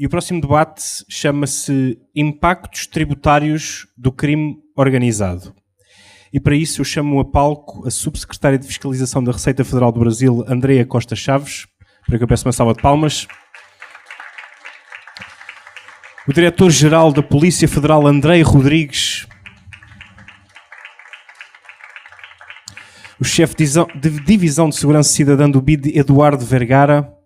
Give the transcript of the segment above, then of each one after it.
E o próximo debate chama-se Impactos Tributários do Crime Organizado. E para isso eu chamo a palco a Subsecretária de Fiscalização da Receita Federal do Brasil, Andrea Costa Chaves, para que eu peço uma salva de palmas. O Diretor-Geral da Polícia Federal, Andrei Rodrigues. O Chefe de Divisão de Segurança Cidadã do BID, Eduardo Vergara.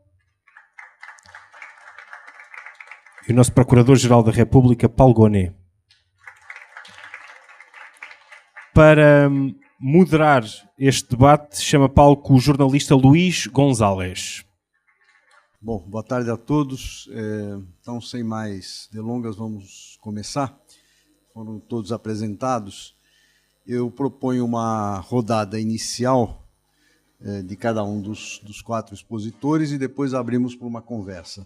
E o nosso Procurador-Geral da República, Paulo Gonet. Para moderar este debate, chama a palco o jornalista Luís Gonzalez. Bom, boa tarde a todos. Então, sem mais delongas, vamos começar. Foram todos apresentados. Eu proponho uma rodada inicial de cada um dos quatro expositores e depois abrimos para uma conversa.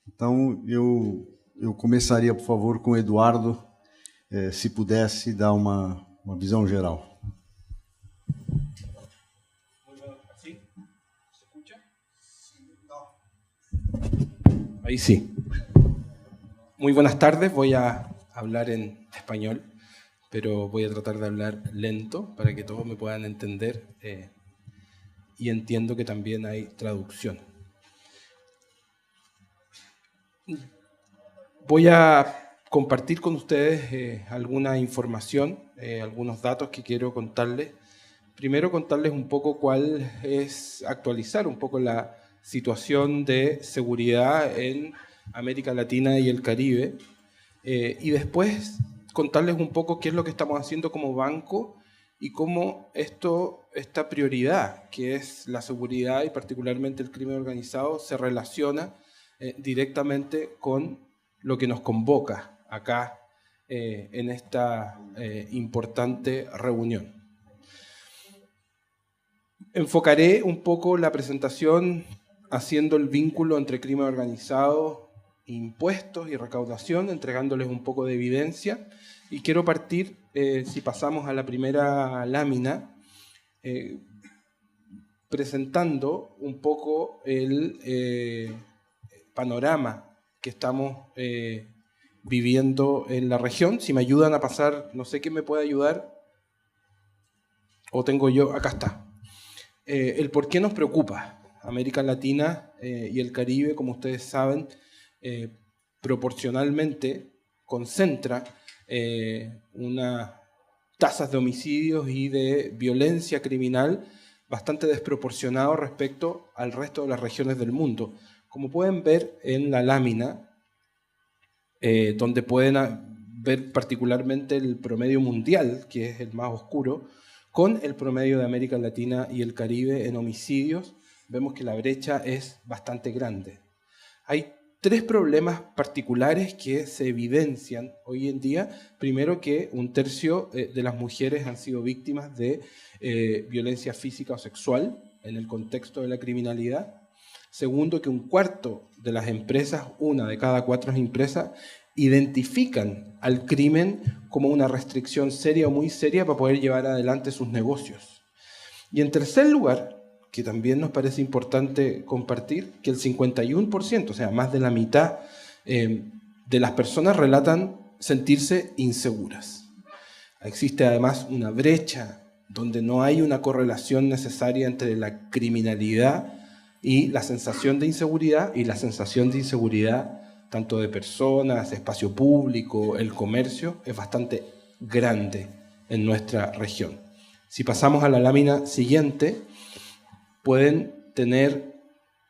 Então, eu começaria, por favor, com o Eduardo, se pudesse dar uma visão geral. Ahí sí. Muy buenas tardes, voy a hablar en español, pero voy a tratar de hablar lento para que todos me puedan entender y entiendo que también hay traducción. Voy a compartir con ustedes alguna información, algunos datos que quiero contarles. Primero contarles un poco cuál es, actualizar un poco la situación de seguridad en América Latina y el Caribe, y después contarles un poco qué es lo que estamos haciendo como banco y cómo esta prioridad, que es la seguridad y particularmente el crimen organizado, se relaciona directamente con lo que nos convoca acá en esta importante reunión. Enfocaré un poco la presentación haciendo el vínculo entre crimen organizado, impuestos y recaudación, entregándoles un poco de evidencia. Y quiero partir, si pasamos a la primera lámina, presentando un poco el panorama que estamos viviendo en la región. Si me ayudan a pasar, no sé quién me puede ayudar, o tengo yo, acá está. El por qué nos preocupa. América Latina y el Caribe, como ustedes saben, proporcionalmente concentra unas tasas de homicidios y de violencia criminal bastante desproporcionado respecto al resto de las regiones del mundo. Como pueden ver en la lámina, donde pueden ver particularmente el promedio mundial, que es el más oscuro, con el promedio de América Latina y el Caribe en homicidios, vemos que la brecha es bastante grande. Hay tres problemas particulares que se evidencian hoy en día. Primero, que un tercio de las mujeres han sido víctimas de violencia física o sexual en el contexto de la criminalidad. Segundo, que un cuarto de las empresas, una de cada cuatro empresas, identifican al crimen como una restricción seria o muy seria para poder llevar adelante sus negocios. Y en tercer lugar, que también nos parece importante compartir, que el 51%, o sea, más de la mitad de las personas relatan sentirse inseguras. Existe además una brecha donde no hay una correlación necesaria entre la criminalidad y la sensación de inseguridad, y la sensación de inseguridad tanto de personas, espacio público, el comercio, es bastante grande en nuestra región. Si pasamos a la lámina siguiente, pueden tener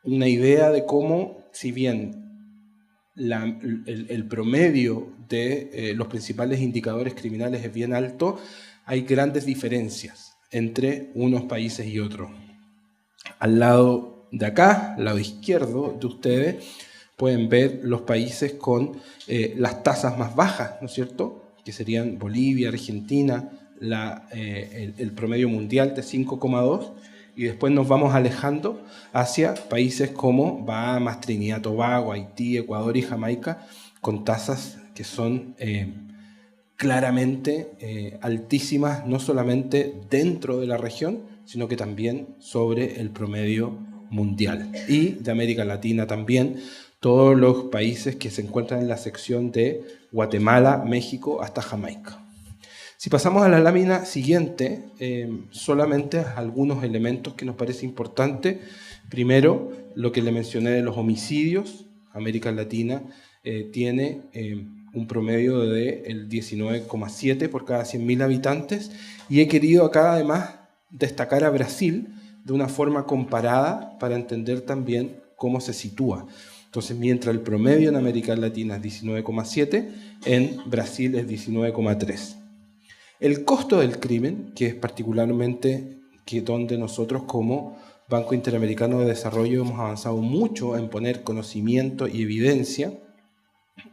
una idea de cómo, si bien el promedio de los principales indicadores criminales es bien alto, hay grandes diferencias entre unos países y otros. Al lado de acá, al lado izquierdo de ustedes, pueden ver los países con las tasas más bajas, ¿no es cierto?, que serían Bolivia, Argentina, el promedio mundial de 5,2, y después nos vamos alejando hacia países como Bahamas, Trinidad, Tobago, Haití, Ecuador y Jamaica, con tasas que son claramente altísimas, no solamente dentro de la región, sino que también sobre el promedio mundial. Y de América Latina también, todos los países que se encuentran en la sección de Guatemala, México, hasta Jamaica. Si pasamos a la lámina siguiente, solamente algunos elementos que nos parece importante. Primero, lo que le mencioné de los homicidios. América Latina tiene un promedio del 19,7 por cada 100.000 habitantes, y he querido acá además destacar a Brasil de una forma comparada para entender también cómo se sitúa. Entonces, mientras el promedio en América Latina es 19,7, en Brasil es 19,3. El costo del crimen, que es particularmente donde nosotros como Banco Interamericano de Desarrollo hemos avanzado mucho en poner conocimiento y evidencia,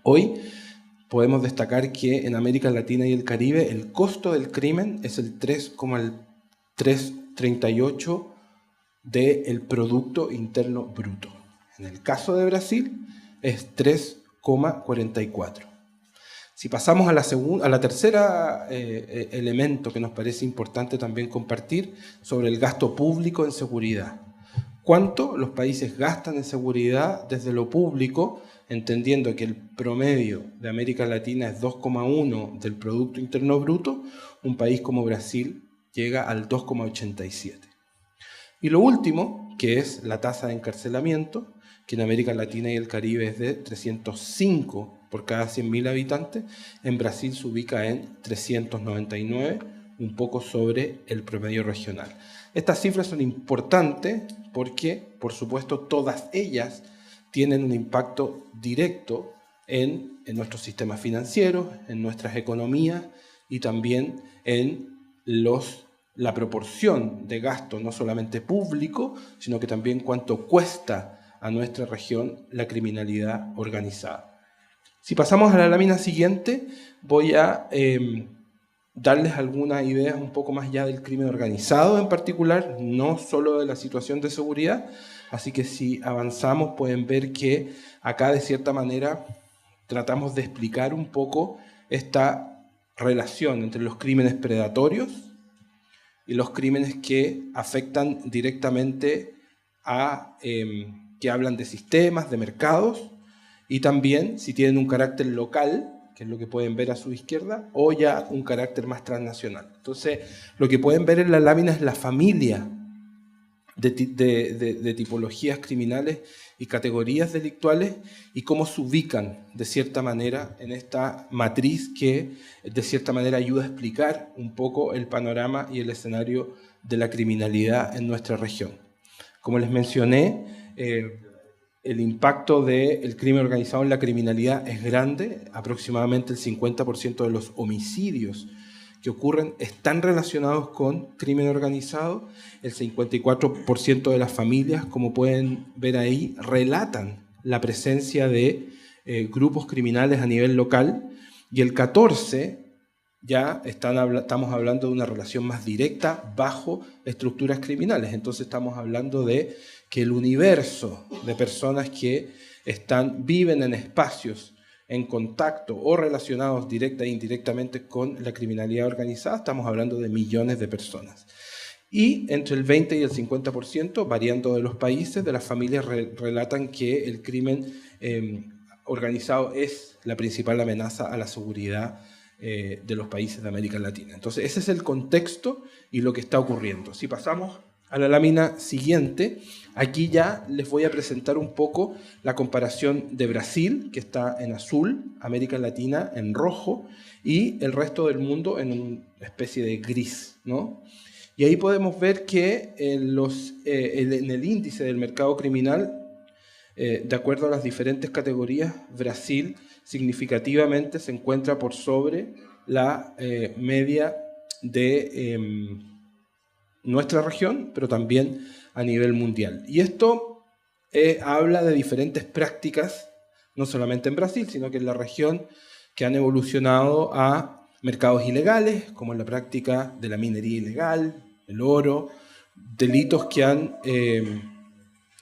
hoy podemos destacar que en América Latina y el Caribe el costo del crimen es el 3,38 del Producto Interno Bruto. En el caso de Brasil es 3,44. Si pasamos a la tercera elemento que nos parece importante también compartir, sobre el gasto público en seguridad. ¿Cuánto los países gastan en seguridad desde lo público, entendiendo que el promedio de América Latina es 2,1 del Producto Interno Bruto? Un país como Brasil llega al 2,87. Y lo último, que es la tasa de encarcelamiento, que en América Latina y el Caribe es de 305 por cada 100.000 habitantes, en Brasil se ubica en 399, un poco sobre el promedio regional. Estas cifras son importantes porque, por supuesto, todas ellas tienen un impacto directo en nuestros sistemas financieros, en nuestras economías y también en la proporción de gasto, no solamente público, sino que también cuánto cuesta a nuestra región la criminalidad organizada. Si pasamos a la lámina siguiente, voy a darles algunas ideas un poco más ya del crimen organizado en particular, no solo de la situación de seguridad. Así que si avanzamos pueden ver que acá de cierta manera tratamos de explicar un poco esta relación entre los crímenes predatorios y los crímenes que afectan directamente que hablan de sistemas, de mercados, y también si tienen un carácter local, que es lo que pueden ver a su izquierda, o ya un carácter más transnacional. Entonces, lo que pueden ver en la lámina es la familia de tipologías criminales y categorías delictuales y cómo se ubican de cierta manera en esta matriz que de cierta manera ayuda a explicar un poco el panorama y el escenario de la criminalidad en nuestra región. Como les mencioné, el impacto del crimen organizado en la criminalidad es grande. Aproximadamente el 50% de los homicidios que ocurren están relacionados con crimen organizado. El 54% de las familias, como pueden ver ahí, relatan la presencia de grupos criminales a nivel local, y el 14% ya estamos hablando de una relación más directa bajo estructuras criminales. Entonces estamos hablando de que el universo de personas que viven en espacios en contacto o relacionados directa e indirectamente con la criminalidad organizada, estamos hablando de millones de personas. Y entre el 20 y el 50%, variando de los países, de las familias relatan que el crimen organizado es la principal amenaza a la seguridad de los países de América Latina. Entonces ese es el contexto y lo que está ocurriendo. Si pasamos a la lámina siguiente, aquí ya les voy a presentar un poco la comparación de Brasil, que está en azul, América Latina en rojo y el resto del mundo en una especie de gris, ¿no? Y ahí podemos ver que en el índice del mercado criminal, de acuerdo a las diferentes categorías, Brasil significativamente se encuentra por sobre la media de nuestra región, pero también a nivel mundial. Y esto habla de diferentes prácticas, no solamente en Brasil, sino que en la región, que han evolucionado a mercados ilegales, como la práctica de la minería ilegal, el oro, delitos que han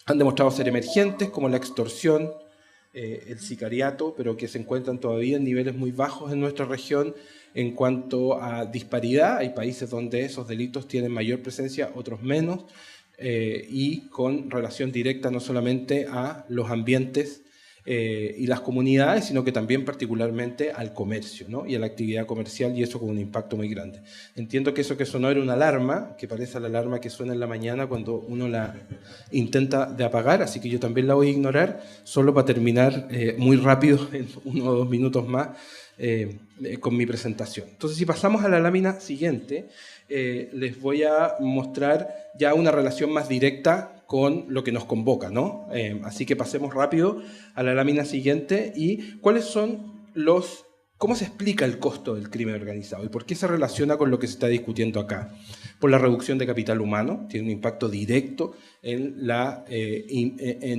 demostrado ser emergentes, como la extorsión, el sicariato, pero que se encuentran todavía en niveles muy bajos en nuestra región en cuanto a disparidad. Hay países donde esos delitos tienen mayor presencia, otros menos, y con relación directa no solamente a los ambientes y las comunidades, sino que también particularmente al comercio, ¿no? Y a la actividad comercial, y eso con un impacto muy grande. Entiendo que eso que sonó era una alarma, que parece la alarma que suena en la mañana cuando uno la intenta de apagar, así que yo también la voy a ignorar, solo para terminar muy rápido, en 1 o 2 minutos más, con mi presentación. Entonces, si pasamos a la lámina siguiente, les voy a mostrar ya una relación más directa con lo que nos convoca, ¿no? Así que pasemos rápido a la lámina siguiente y cuáles son ¿cómo se explica el costo del crimen organizado y por qué se relaciona con lo que se está discutiendo acá? Por la reducción de capital humano, tiene un impacto directo en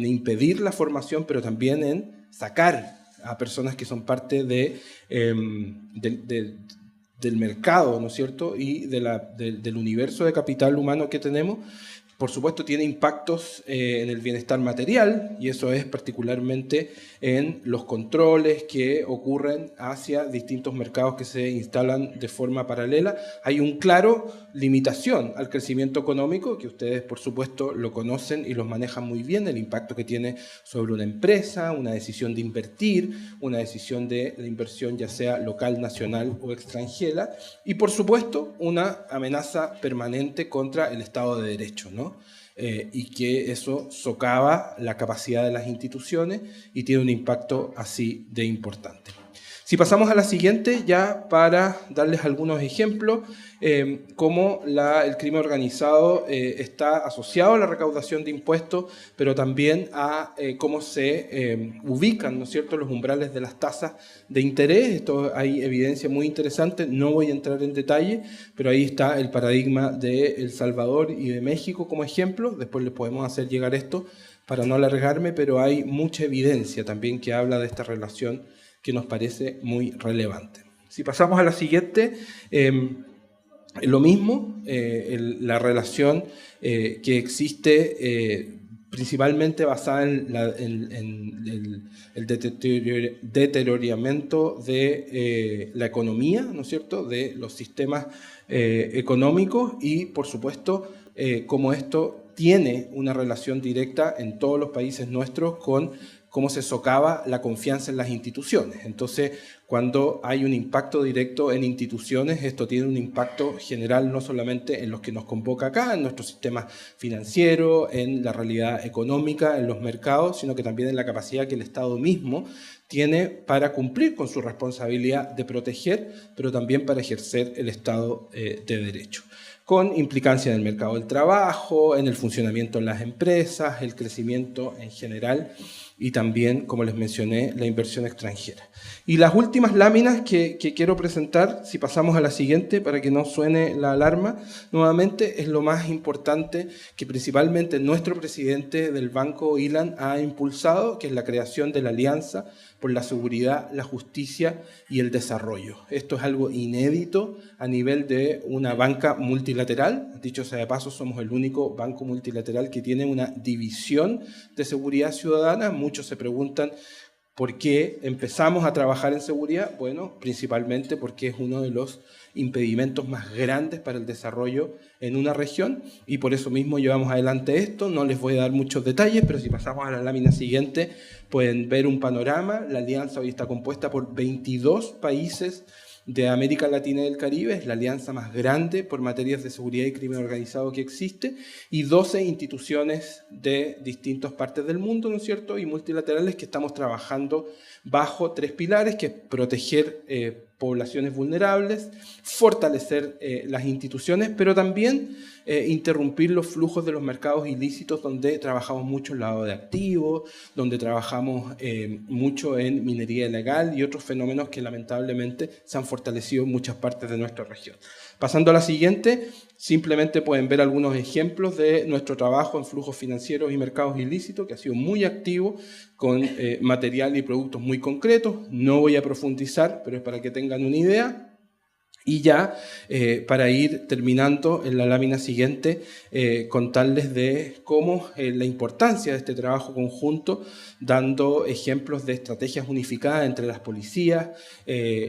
impedir la formación, pero también en sacar a personas que son parte del mercado, ¿no es cierto? Y del universo de capital humano que tenemos. Por supuesto, tiene impactos en el bienestar material, y eso es particularmente en los controles que ocurren hacia distintos mercados que se instalan de forma paralela. Hay una clara limitación al crecimiento económico, que ustedes, por supuesto, lo conocen y los manejan muy bien, el impacto que tiene sobre una empresa, una decisión de invertir, una decisión de la inversión ya sea local, nacional o extranjera, y por supuesto, una amenaza permanente contra el Estado de Derecho, ¿no? Y que eso socava la capacidad de las instituciones y tiene un impacto así de importante. Si pasamos a la siguiente, ya para darles algunos ejemplos, cómo el crimen organizado está asociado a la recaudación de impuestos, pero también a cómo se ubican, ¿no es cierto?, los umbrales de las tasas de interés. Esto hay evidencia muy interesante, no voy a entrar en detalle, pero ahí está el paradigma de El Salvador y de México como ejemplo. Después les podemos hacer llegar esto para no alargarme, pero hay mucha evidencia también que habla de esta relación que nos parece muy relevante. Si pasamos a la siguiente, lo mismo, la relación que existe principalmente basada en el deterioramiento de la economía, ¿no es cierto?, de los sistemas económicos y, por supuesto, cómo esto tiene una relación directa en todos los países nuestros con cómo se socava la confianza en las instituciones. Entonces, cuando hay un impacto directo en instituciones, esto tiene un impacto general no solamente en los que nos convoca acá, en nuestro sistema financiero, en la realidad económica, en los mercados, sino que también en la capacidad que el Estado mismo tiene para cumplir con su responsabilidad de proteger, pero también para ejercer el Estado de Derecho, con implicancia en el mercado del trabajo, en el funcionamiento de las empresas, el crecimiento en general y también, como les mencioné, la inversión extranjera. Y las últimas láminas que quiero presentar, si pasamos a la siguiente para que no suene la alarma, nuevamente es lo más importante que principalmente nuestro presidente del Banco Ilan ha impulsado, que es la creación de la Alianza por la Seguridad, la Justicia y el Desarrollo. Esto es algo inédito a nivel de una banca multilateral. Dicho sea de paso, somos el único banco multilateral que tiene una división de seguridad ciudadana. Muchos se preguntan ¿por qué empezamos a trabajar en seguridad? Bueno, principalmente porque es uno de los impedimentos más grandes para el desarrollo en una región y por eso mismo llevamos adelante esto. No les voy a dar muchos detalles, pero si pasamos a la lámina siguiente pueden ver un panorama. La alianza hoy está compuesta por 22 países de América Latina y del Caribe, es la alianza más grande por materias de seguridad y crimen organizado que existe, y 12 instituciones de distintas partes del mundo, ¿no es cierto?, y multilaterales que estamos trabajando bajo 3 pilares, que es proteger poblaciones vulnerables, fortalecer las instituciones, pero también interrumpir los flujos de los mercados ilícitos, donde trabajamos mucho en lavado de activos, donde trabajamos mucho en minería ilegal y otros fenómenos que lamentablemente se han fortalecido en muchas partes de nuestra región. Pasando a la siguiente, simplemente pueden ver algunos ejemplos de nuestro trabajo en flujos financieros y mercados ilícitos, que ha sido muy activo, con material y productos muy concretos. No voy a profundizar, pero es para que tengan una idea. Y ya, para ir terminando en la lámina siguiente, contarles de cómo la importancia de este trabajo conjunto, dando ejemplos de estrategias unificadas entre las policías,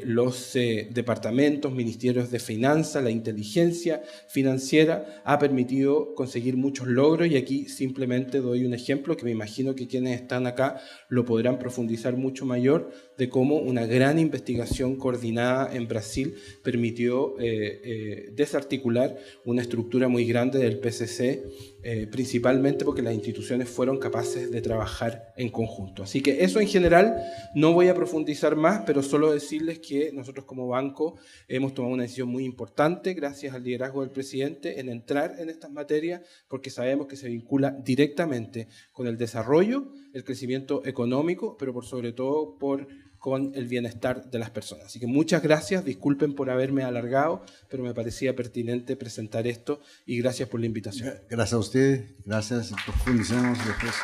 los departamentos, ministerios de finanzas, la inteligencia financiera, ha permitido conseguir muchos logros. Y aquí simplemente doy un ejemplo que me imagino que quienes están acá lo podrán profundizar mucho mayor, de cómo una gran investigación coordinada en Brasil permitió desarticular una estructura muy grande del PCC, principalmente porque las instituciones fueron capaces de trabajar en conjunto. Así que eso en general no voy a profundizar más, pero solo decirles que nosotros como banco hemos tomado una decisión muy importante, gracias al liderazgo del presidente, en entrar en estas materias, porque sabemos que se vincula directamente con el desarrollo, el crecimiento económico, pero por sobre todo con el bienestar de las personas. Así que muchas gracias, disculpen por haberme alargado, pero me parecía pertinente presentar esto y gracias por la invitación. Gracias a usted, gracias, profundizamos después.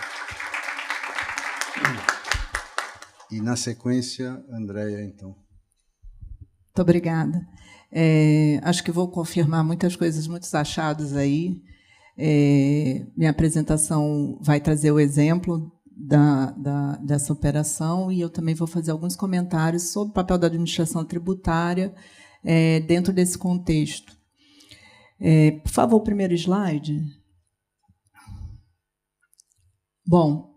E na sequência, Andréia, então. Muito obrigada. Acho que vou confirmar muitas coisas, muitos achados aí. Minha apresentação vai trazer o exemplo dessa operação, e eu também vou fazer alguns comentários sobre o papel da administração tributária dentro desse contexto. Por favor, o primeiro slide. Bom,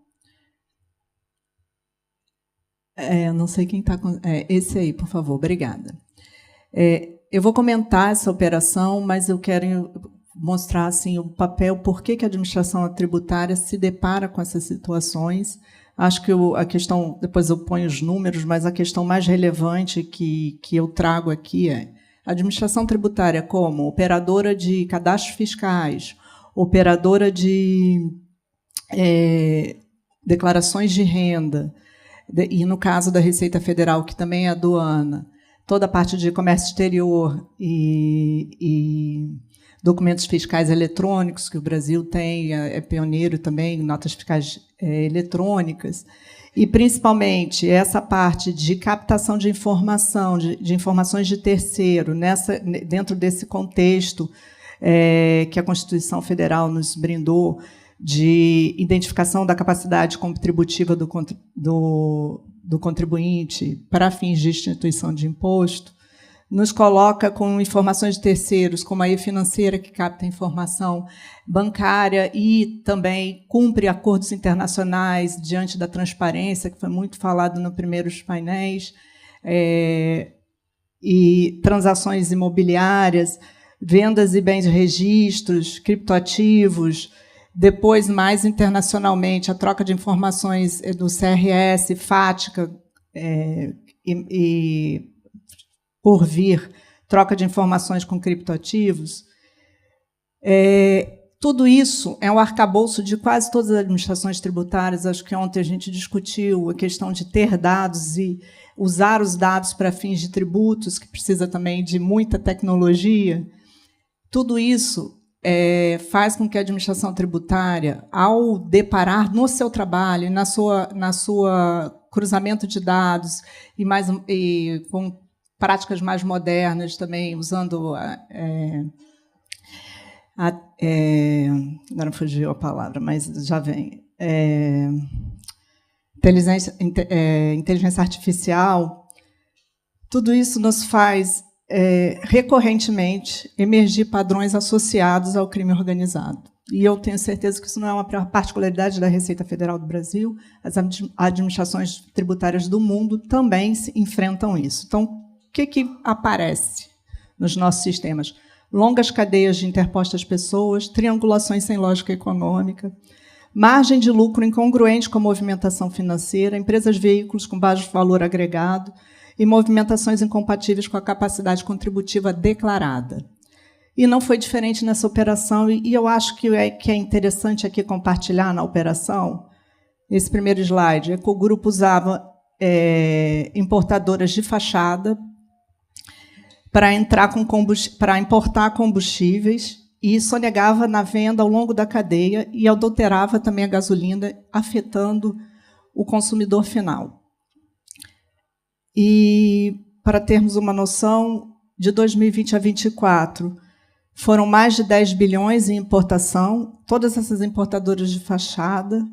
não sei quem está com... esse aí, por favor, obrigada. Eu vou comentar essa operação, mas eu quero mostrar assim, o papel, por que a administração tributária se depara com essas situações. Acho que a questão, depois eu ponho os números, mas a questão mais relevante que eu trago aqui é a administração tributária como operadora de cadastros fiscais, operadora de declarações de renda, e no caso da Receita Federal, que também é aduana, toda a parte de comércio exterior e documentos fiscais eletrônicos, que o Brasil tem, é pioneiro também em notas fiscais eletrônicas, e, principalmente, essa parte de captação de informação, de informações de terceiro, dentro desse contexto que a Constituição Federal nos brindou, de identificação da capacidade contributiva do contribuinte para fins de instituição de imposto, nos coloca com informações de terceiros, como a e-financeira, que capta informação bancária e também cumpre acordos internacionais diante da transparência, que foi muito falado nos primeiros painéis, e transações imobiliárias, vendas e bens de registros, criptoativos, depois, mais internacionalmente, a troca de informações do CRS, FATCA, e por vir, troca de informações com criptoativos. Tudo isso é um arcabouço de quase todas as administrações tributárias. Acho que ontem a gente discutiu a questão de ter dados e usar os dados para fins de tributos, que precisa também de muita tecnologia. Tudo isso faz com que a administração tributária, ao deparar no seu trabalho, na sua cruzamento de dados e com práticas mais modernas também, usando agora fugiu a palavra, mas já vem, inteligência artificial, tudo isso nos faz recorrentemente emergir padrões associados ao crime organizado. E eu tenho certeza que isso não é uma particularidade da Receita Federal do Brasil, as administrações tributárias do mundo também enfrentam isso. Então, o que aparece nos nossos sistemas? Longas cadeias de interpostas pessoas, triangulações sem lógica econômica, margem de lucro incongruente com a movimentação financeira, empresas veículos com baixo valor agregado e movimentações incompatíveis com a capacidade contributiva declarada. E não foi diferente nessa operação, e eu acho que é interessante aqui compartilhar na operação, esse primeiro slide, é que o grupo usava importadoras de fachada para importar combustíveis e sonegava na venda ao longo da cadeia e adulterava também a gasolina, afetando o consumidor final. E, para termos uma noção, de 2020 a 2024, foram mais de 10 bilhões em importação, todas essas importadoras de fachada.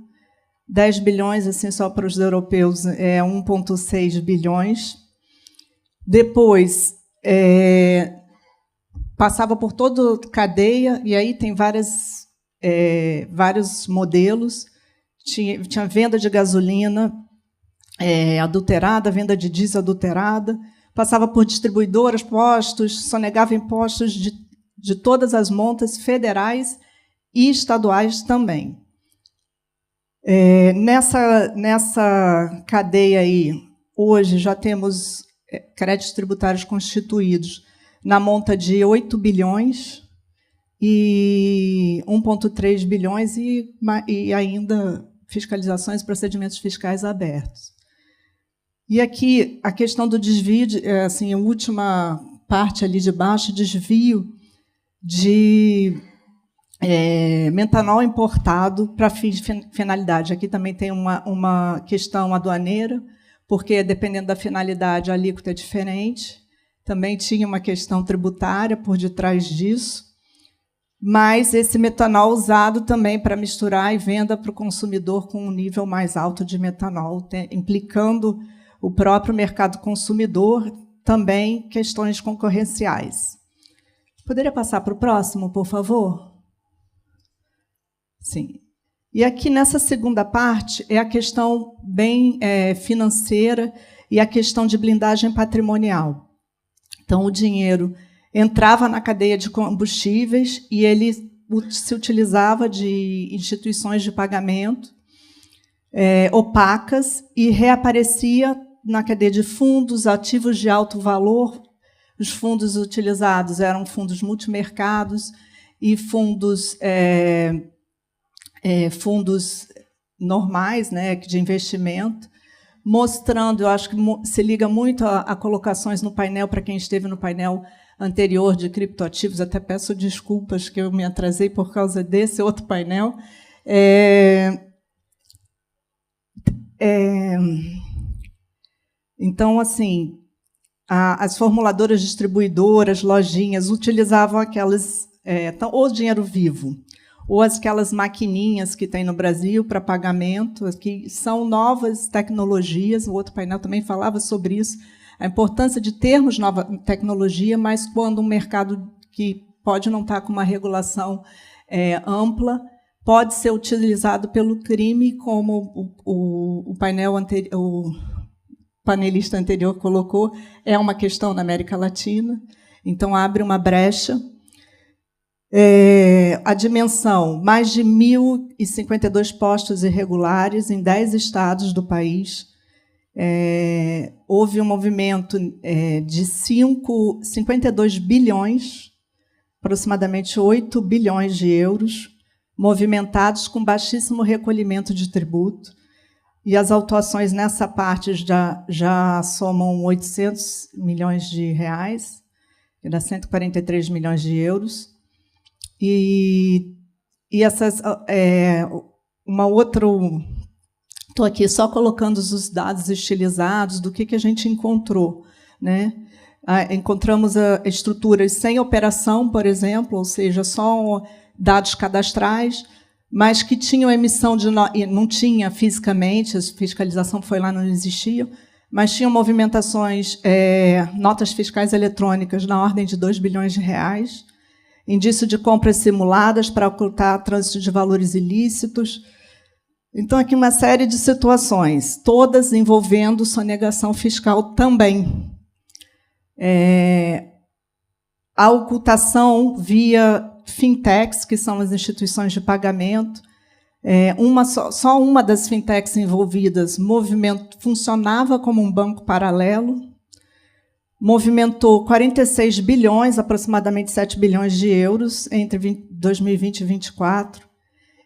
10 bilhões, assim, só para os europeus, é 1,6 bilhões. Depois, passava por toda a cadeia, e aí tem vários modelos. Tinha venda de gasolina adulterada, venda de diesel adulterada, passava por distribuidoras, postos, sonegava impostos de todas as montas, federais e estaduais também. Nessa cadeia aí, hoje já temos créditos tributários constituídos na monta de 8 bilhões e 1,3 bilhões e ainda fiscalizações e procedimentos fiscais abertos. E aqui a questão do desvio, assim, a última parte ali de baixo, desvio de metanol importado para fins de finalidade. Aqui também tem uma questão aduaneira, porque, dependendo da finalidade, a alíquota é diferente. Também tinha uma questão tributária por detrás disso. Mas esse metanol usado também para misturar e venda para o consumidor com um nível mais alto de metanol, implicando o próprio mercado consumidor, também questões concorrenciais. Poderia passar para o próximo, por favor? Sim. E aqui, nessa segunda parte, é a questão bem financeira e a questão de blindagem patrimonial. Então, o dinheiro entrava na cadeia de combustíveis e ele se utilizava de instituições de pagamento opacas e reaparecia na cadeia de fundos, ativos de alto valor. Os fundos utilizados eram fundos multimercados e fundos normais, né, de investimento, mostrando, eu acho que se liga muito a colocações no painel, para quem esteve no painel anterior de criptoativos, até peço desculpas que eu me atrasei por causa desse outro painel. Então, assim, as formuladoras distribuidoras, lojinhas, utilizavam aquelas, ou dinheiro vivo, ou aquelas maquininhas que tem no Brasil para pagamento, que são novas tecnologias. O outro painel também falava sobre isso, a importância de termos nova tecnologia, mas quando um mercado que pode não estar com uma regulação ampla, pode ser utilizado pelo crime, como o panelista anterior colocou, é uma questão na América Latina, então abre uma brecha. A dimensão, mais de 1.052 postos irregulares em 10 estados do país. Houve um movimento de 52 bilhões, aproximadamente 8 bilhões de euros, movimentados com baixíssimo recolhimento de tributo. E as autuações nessa parte já somam 800 milhões de reais, que dá 143 milhões de euros. E essas, uma outra... Estou aqui só colocando os dados estilizados do que a gente encontrou, né? Encontramos estruturas sem operação, por exemplo, ou seja, só dados cadastrais, mas que tinham emissão de... Não tinha fisicamente, a fiscalização foi lá, não existia, mas tinham movimentações, notas fiscais eletrônicas na ordem de 2 bilhões de reais, indício de compras simuladas para ocultar trânsito de valores ilícitos. Então, aqui uma série de situações, todas envolvendo sonegação fiscal também. A ocultação via fintechs, que são as instituições de pagamento. Só uma das fintechs envolvidas funcionava como um banco paralelo, movimentou 46 bilhões, aproximadamente 7 bilhões de euros, entre 2020 e 2024.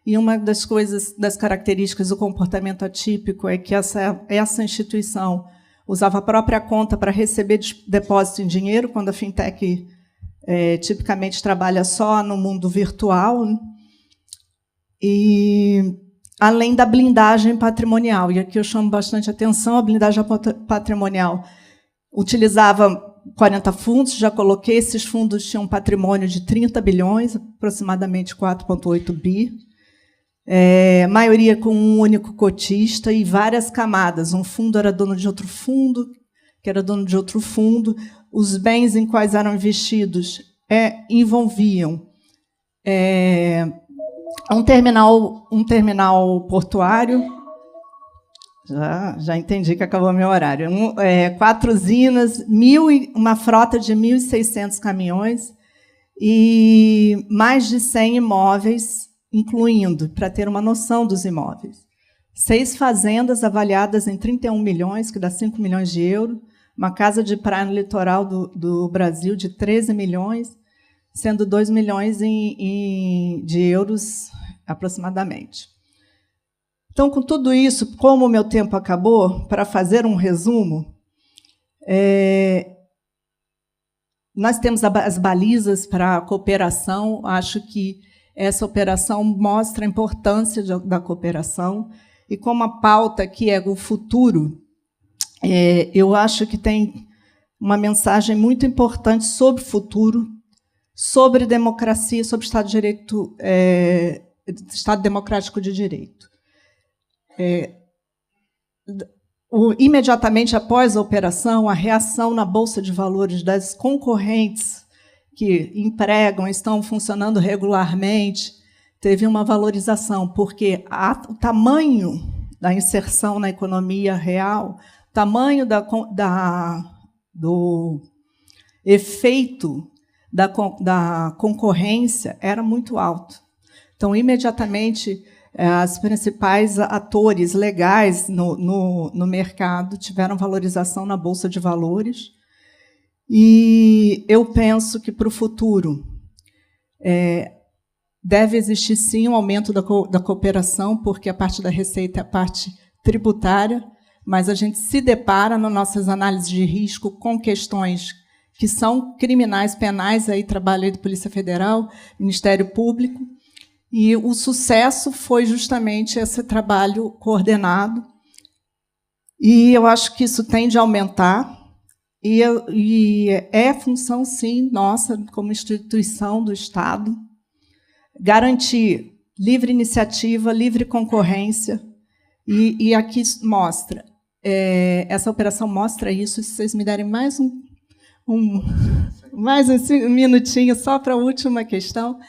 E uma das características do comportamento atípico é que essa instituição usava a própria conta para receber depósito em dinheiro, quando a fintech tipicamente trabalha só no mundo virtual, né? E além da blindagem patrimonial, e aqui eu chamo bastante atenção, a blindagem patrimonial utilizava 40 fundos, já coloquei, esses fundos tinham um patrimônio de 30 bilhões, aproximadamente 4,8 bi, maioria com um único cotista e várias camadas. Um fundo era dono de outro fundo, que era dono de outro fundo. Os bens em quais eram investidos envolviam um terminal portuário. Já entendi que acabou meu horário. 4 usinas, uma frota de 1.600 caminhões e mais de 100 imóveis, incluindo, para ter uma noção dos imóveis, 6 fazendas avaliadas em 31 milhões, que dá 5 milhões de euros, uma casa de praia no litoral do Brasil de 13 milhões, sendo 2 milhões de euros aproximadamente. Então, com tudo isso, como o meu tempo acabou, para fazer um resumo, nós temos as balizas para a cooperação. Acho que essa operação mostra a importância da cooperação. E como a pauta aqui é o futuro, eu acho que tem uma mensagem muito importante sobre o futuro, sobre democracia, sobre Estado de Direito, Estado Democrático de Direito. Imediatamente após a operação, a reação na Bolsa de Valores das concorrentes que empregam, estão funcionando regularmente, teve uma valorização, porque o tamanho da inserção na economia real, o tamanho do efeito da concorrência era muito alto. Então, imediatamente, os principais atores legais no mercado tiveram valorização na Bolsa de Valores. E eu penso que, para o futuro, deve existir, sim, um aumento da cooperação, porque a parte da receita é a parte tributária, mas a gente se depara, nas nossas análises de risco, com questões que são criminais, penais, aí trabalho aí da Polícia Federal, Ministério Público, e o sucesso foi justamente esse trabalho coordenado. E eu acho que isso tende a aumentar, e é função, sim, nossa, como instituição do Estado, garantir livre iniciativa, livre concorrência, e aqui mostra, essa operação mostra isso. Se vocês me derem mais um minutinho, só para a última questão.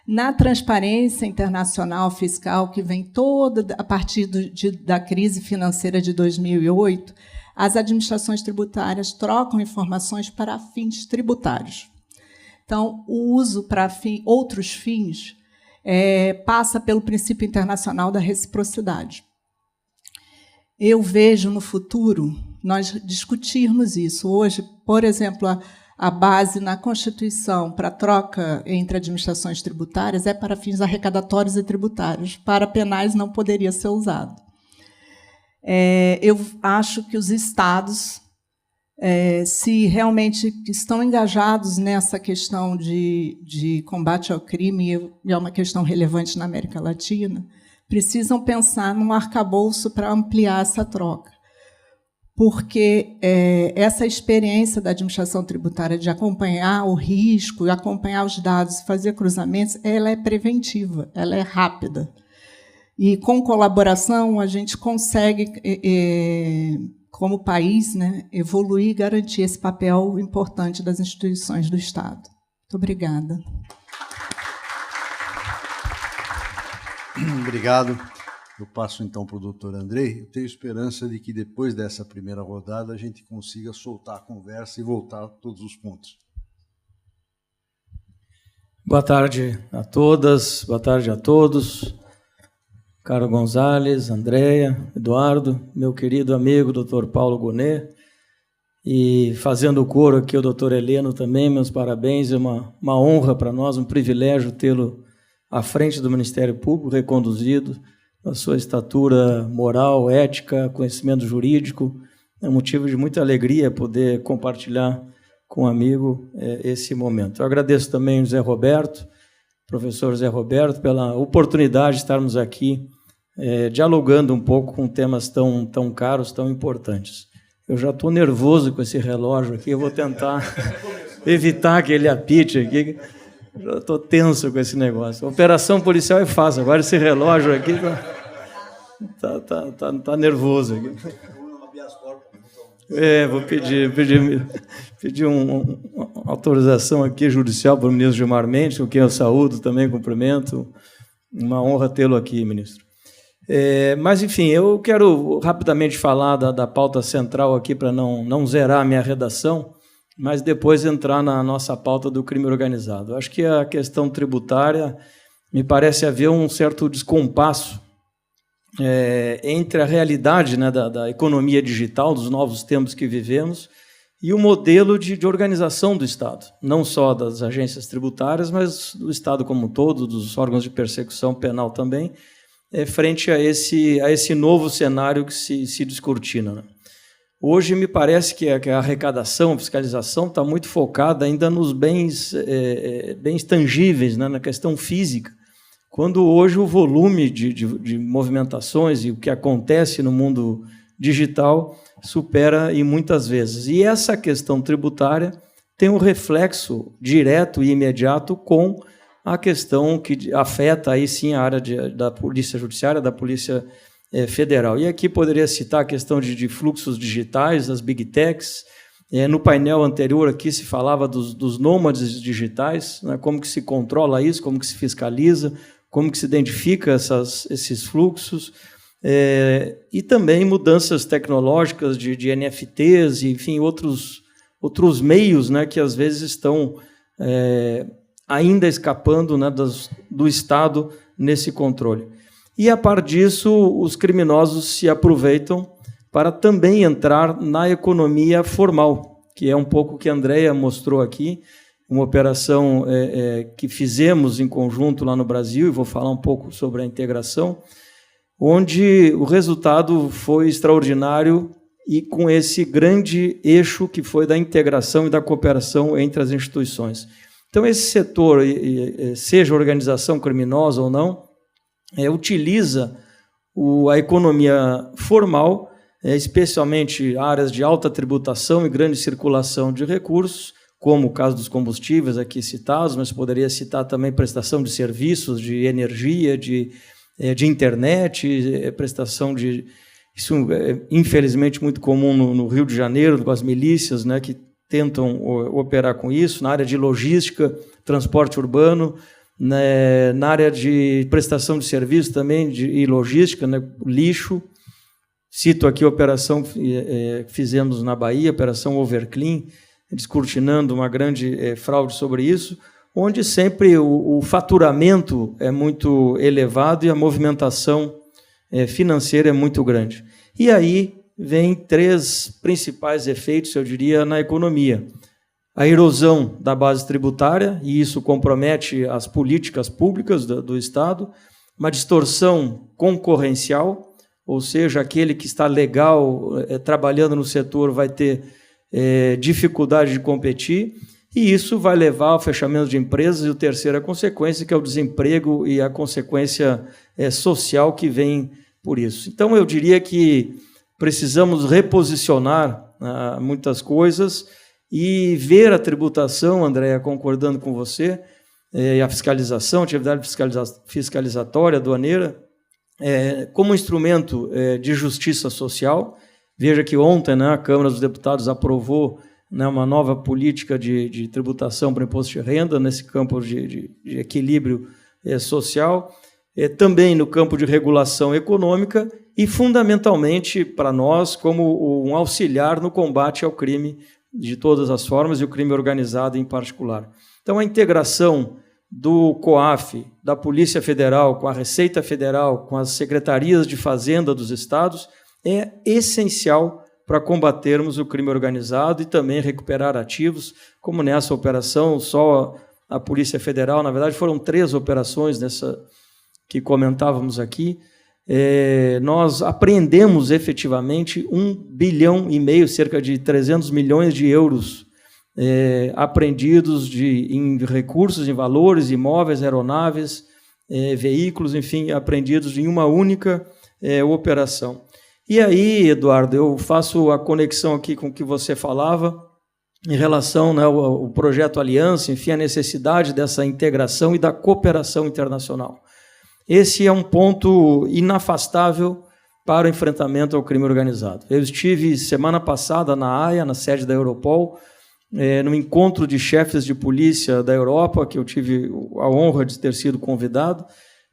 Na transparência internacional fiscal, que vem toda a partir da crise financeira de 2008, as administrações tributárias trocam informações para fins tributários. Então, o uso para outros fins passa pelo princípio internacional da reciprocidade. Eu vejo no futuro nós discutirmos isso. Hoje, por exemplo, a base na Constituição para troca entre administrações tributárias é para fins arrecadatórios e tributários. Para penais não poderia ser usado. Eu acho que os Estados, se realmente estão engajados nessa questão de combate ao crime, e é uma questão relevante na América Latina, precisam pensar num arcabouço para ampliar essa troca. Porque essa experiência da administração tributária de acompanhar o risco, acompanhar os dados, fazer cruzamentos, ela é preventiva, ela é rápida. E, com colaboração, a gente consegue, como país, né, evoluir e garantir esse papel importante das instituições do Estado. Muito obrigada. Obrigado. Eu passo, então, para o doutor Andrei. Eu tenho esperança de que, depois dessa primeira rodada, a gente consiga soltar a conversa e voltar a todos os pontos. Boa tarde a todas, boa tarde a todos. Caro Gonzalez, Andréia, Eduardo, meu querido amigo, doutor Paulo Gonet, e fazendo o coro aqui o doutor Heleno também, meus parabéns, é uma honra para nós, um privilégio tê-lo à frente do Ministério Público, reconduzido, a sua estatura moral, ética, conhecimento jurídico. É um motivo de muita alegria poder compartilhar com um amigo esse momento. Eu agradeço também ao Zé Roberto, professor Zé Roberto, pela oportunidade de estarmos aqui dialogando um pouco com temas tão caros, tão importantes. Eu já estou nervoso com esse relógio aqui, eu vou tentar evitar que ele apite aqui. Já estou tenso com esse negócio. A operação policial é fácil, agora esse relógio aqui tá nervoso aqui. Vou pedir uma autorização aqui judicial para o ministro Gilmar Mendes, com quem eu saúdo também, cumprimento. Uma honra tê-lo aqui, ministro. Mas, enfim, eu quero rapidamente falar da pauta central aqui para não zerar a minha redação, mas depois entrar na nossa pauta do crime organizado. Acho que a questão tributária me parece haver um certo descompasso entre a realidade, né, da economia digital, dos novos tempos que vivemos, e o modelo de organização do Estado, não só das agências tributárias, mas do Estado como um todo, dos órgãos de persecução penal também, frente a esse novo cenário que se descortina, né? Hoje me parece que a arrecadação, a fiscalização está muito focada ainda nos bens tangíveis, né, na questão física, quando hoje o volume de movimentações e o que acontece no mundo digital supera e muitas vezes. E essa questão tributária tem um reflexo direto e imediato com a questão que afeta aí sim a área da Polícia Judiciária, da Polícia Federal. E aqui poderia citar a questão de fluxos digitais, das Big Techs. No painel anterior aqui se falava dos nômades digitais, né, como que se controla isso, como que se fiscaliza, como que se identifica esses fluxos, e também mudanças tecnológicas de NFTs, e, enfim, outros meios, né, que às vezes estão ainda escapando, né, do Estado nesse controle. E, a par disso, os criminosos se aproveitam para também entrar na economia formal, que é um pouco o que a Andrea mostrou aqui, uma operação que fizemos em conjunto lá no Brasil, e vou falar um pouco sobre a integração, onde o resultado foi extraordinário e com esse grande eixo que foi da integração e da cooperação entre as instituições. Então, esse setor, seja organização criminosa ou não, utiliza a economia formal, especialmente áreas de alta tributação e grande circulação de recursos, como o caso dos combustíveis aqui citados, mas poderia citar também prestação de serviços, de energia, de internet, prestação de... Isso é, infelizmente, muito comum no Rio de Janeiro, com as milícias, né, que tentam operar com isso, na área de logística, transporte urbano, né, na área de prestação de serviços também e logística, né, lixo. Cito aqui a operação que fizemos na Bahia, a Operação Overclean, descortinando uma grande fraude sobre isso, onde sempre o faturamento é muito elevado e a movimentação financeira é muito grande. E aí vem 3 principais efeitos, eu diria, na economia. A erosão da base tributária, e isso compromete as políticas públicas do Estado, uma distorção concorrencial, ou seja, aquele que está legal trabalhando no setor vai ter dificuldade de competir, e isso vai levar ao fechamento de empresas, e a terceira consequência, que é o desemprego e a consequência social que vem por isso. Então, eu diria que precisamos reposicionar muitas coisas e ver a tributação, Andréa, concordando com você, e a fiscalização, a atividade fiscalizatória, aduaneira, como instrumento de justiça social. Veja que ontem, né, a Câmara dos Deputados aprovou, né, uma nova política de tributação para o imposto de renda, nesse campo de equilíbrio social, também no campo de regulação econômica e, fundamentalmente, para nós, como um auxiliar no combate ao crime de todas as formas e o crime organizado em particular. Então, a integração do COAF, da Polícia Federal, com a Receita Federal, com as secretarias de Fazenda dos estados, é essencial para combatermos o crime organizado e também recuperar ativos, como nessa operação, só a Polícia Federal, na verdade foram 3 operações nessa que comentávamos aqui, nós apreendemos efetivamente 1,5 bilhão, cerca de 300 milhões de euros apreendidos em recursos, em valores, imóveis, aeronaves, veículos, enfim, apreendidos em uma única operação. E aí, Eduardo, eu faço a conexão aqui com o que você falava, em relação, né, ao projeto Aliança, enfim, a necessidade dessa integração e da cooperação internacional. Esse é um ponto inafastável para o enfrentamento ao crime organizado. Eu estive semana passada na Haia, na sede da Europol, no encontro de chefes de polícia da Europa, que eu tive a honra de ter sido convidado,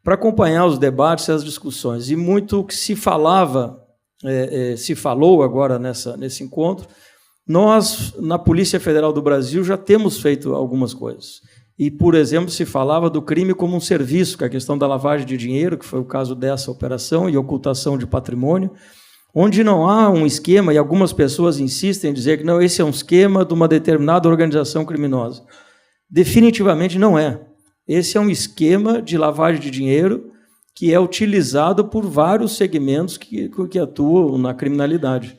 para acompanhar os debates e as discussões. E muito o que se falava, se falou agora nesse encontro. Nós, na Polícia Federal do Brasil, já temos feito algumas coisas. E, por exemplo, se falava do crime como um serviço, que é a questão da lavagem de dinheiro, que foi o caso dessa operação, e ocultação de patrimônio, onde não há um esquema, e algumas pessoas insistem em dizer que não, esse é um esquema de uma determinada organização criminosa. Definitivamente não é. Esse é um esquema de lavagem de dinheiro que é utilizado por vários segmentos que atuam na criminalidade.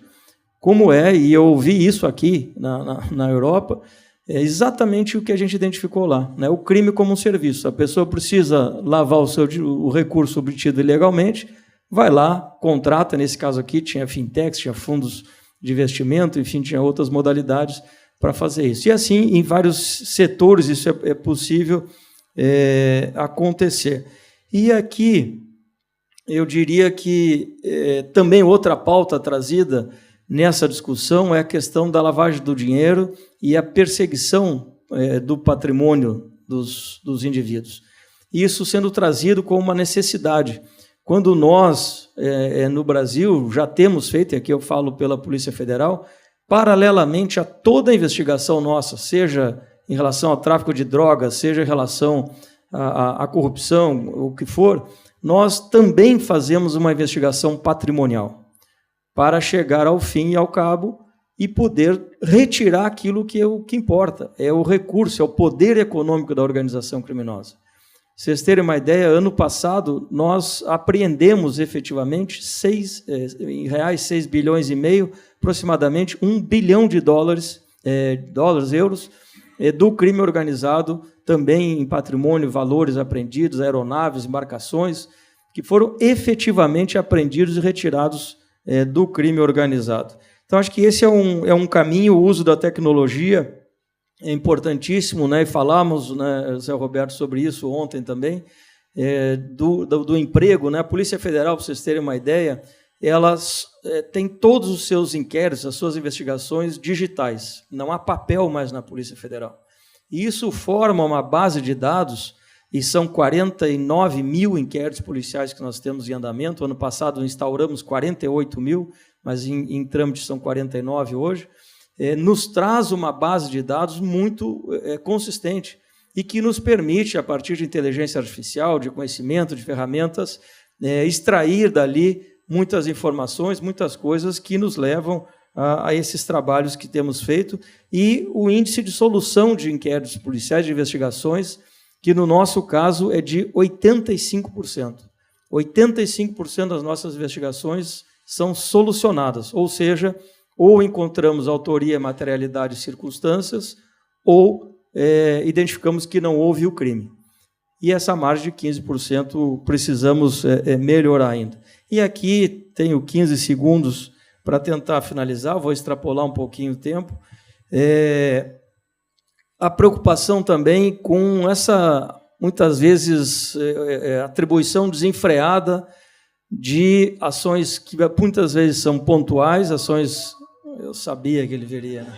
Como e eu ouvi isso aqui na Europa, é exatamente o que a gente identificou lá, né? O crime como um serviço. A pessoa precisa lavar o recurso obtido ilegalmente, vai lá, contrata, nesse caso aqui tinha fintechs, tinha fundos de investimento, enfim, tinha outras modalidades para fazer isso. E assim, em vários setores isso é possível acontecer. E aqui, eu diria que também outra pauta trazida nessa discussão é a questão da lavagem do dinheiro e a perseguição do patrimônio dos indivíduos. Isso sendo trazido como uma necessidade. Quando nós, no Brasil, já temos feito, e aqui eu falo pela Polícia Federal, paralelamente a toda a investigação nossa, seja em relação ao tráfico de drogas, seja em relação à corrupção, o que for, nós também fazemos uma investigação patrimonial, para chegar ao fim e ao cabo e poder retirar aquilo que é o que importa, é o recurso, é o poder econômico da organização criminosa. Vocês terem uma ideia, ano passado nós apreendemos efetivamente em reais 6 bilhões e meio, aproximadamente 1 bilhão de euros, do crime organizado, também em patrimônio, valores apreendidos, aeronaves, embarcações, que foram efetivamente apreendidos e retirados do crime organizado. Então, acho que esse é um caminho. O uso da tecnologia é importantíssimo, né? E falamos, né, Zé Roberto, sobre isso ontem também, do emprego, né? A Polícia Federal, para vocês terem uma ideia, elas têm todos os seus inquéritos, as suas investigações digitais. Não há papel mais na Polícia Federal. E isso forma uma base de dados, e são 49 mil inquéritos policiais que nós temos em andamento. Ano passado instauramos 48 mil, mas em trâmite são 49 hoje. Nos traz uma base de dados muito consistente e que nos permite, a partir de inteligência artificial, de conhecimento, de ferramentas, extrair dali muitas informações, muitas coisas que nos levam a esses trabalhos que temos feito, e o índice de solução de inquéritos policiais, de investigações, que no nosso caso é de 85%. 85% das nossas investigações são solucionadas, ou seja, ou encontramos autoria, materialidade e circunstâncias, ou identificamos que não houve o crime. E essa margem de 15% precisamos melhorar ainda. E aqui tenho 15 segundos para tentar finalizar, vou extrapolar um pouquinho o tempo. A preocupação também com essa, muitas vezes, atribuição desenfreada de ações que muitas vezes são pontuais, ações... Eu sabia que ele viria, né?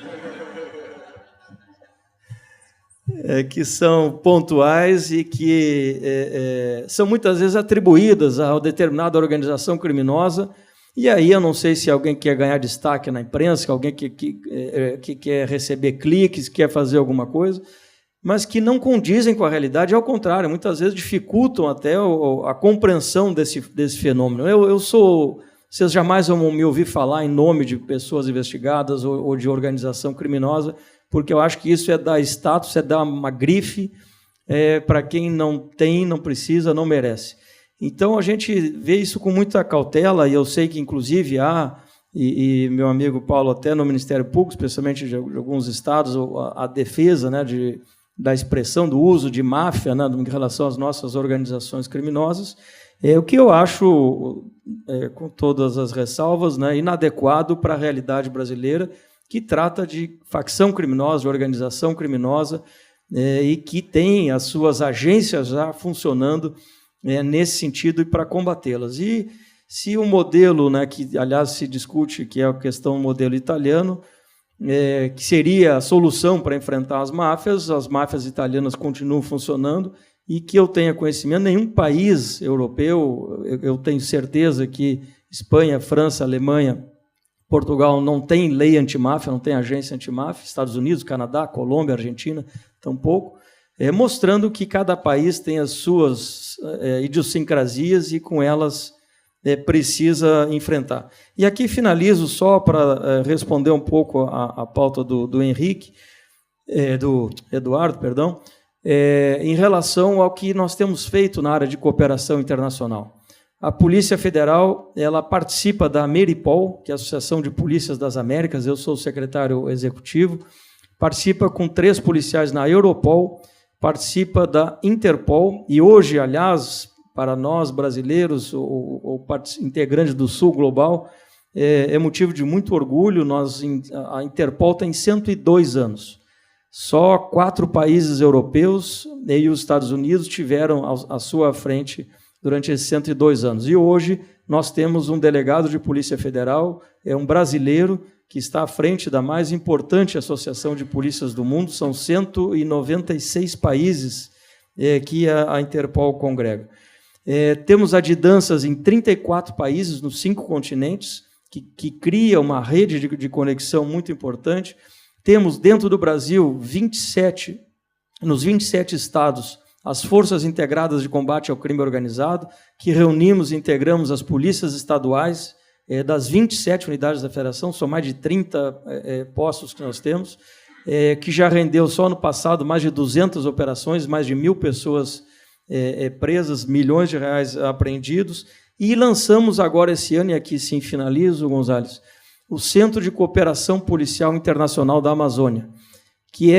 Que são pontuais e que são muitas vezes atribuídas a determinada organização criminosa. E aí eu não sei se alguém quer ganhar destaque na imprensa, alguém que quer receber cliques, quer fazer alguma coisa, mas que não condizem com a realidade, ao contrário, muitas vezes dificultam até a compreensão desse fenômeno. Vocês jamais vão me ouvir falar em nome de pessoas investigadas ou de organização criminosa, porque eu acho que isso é dar status, é dar uma grife para quem não tem, não precisa, não merece. Então, a gente vê isso com muita cautela, e eu sei que, inclusive, e meu amigo Paulo, até no Ministério Público, especialmente de alguns estados, a defesa, né, da expressão do uso de máfia, né, em relação às nossas organizações criminosas, O que eu acho, com todas as ressalvas, né, inadequado para a realidade brasileira, que trata de facção criminosa, de organização criminosa, e que tem as suas agências já funcionando nesse sentido e para combatê-las. E se o modelo, né, que, aliás, se discute, que é a questão do modelo italiano, que seria a solução para enfrentar as máfias italianas continuam funcionando, e que eu tenha conhecimento, nenhum país europeu, eu tenho certeza que Espanha, França, Alemanha, Portugal não tem lei antimáfia, não tem agência antimáfia, Estados Unidos, Canadá, Colômbia, Argentina, tampouco, mostrando que cada país tem as suas idiosincrasias e com elas precisa enfrentar. E aqui finalizo só para responder um pouco a pauta do Henrique, do Eduardo, perdão, em relação ao que nós temos feito na área de cooperação internacional. A Polícia Federal, ela participa da Ameripol, que é a Associação de Polícias das Américas, eu sou o secretário executivo, participa com 3 policiais na Europol, participa da Interpol, e hoje, aliás, para nós brasileiros, ou integrantes do Sul Global, é motivo de muito orgulho. A Interpol tem 102 anos. Só 4 países europeus e os Estados Unidos tiveram à sua frente durante esses 102 anos. E hoje nós temos um delegado de Polícia Federal, um brasileiro, que está à frente da mais importante associação de polícias do mundo. São 196 países que a Interpol congrega. Temos adjudanças em 34 países, nos 5 continentes, que cria uma rede de conexão muito importante. Temos, dentro do Brasil, nos 27 estados, as Forças Integradas de Combate ao Crime Organizado, que reunimos e integramos as polícias estaduais das 27 unidades da Federação, são mais de 30 postos que nós temos, que já rendeu só no passado mais de 200 operações, mais de 1.000 pessoas presas, milhões de reais apreendidos, e lançamos agora esse ano, e aqui sim finalizo, Gonzales, o Centro de Cooperação Policial Internacional da Amazônia, que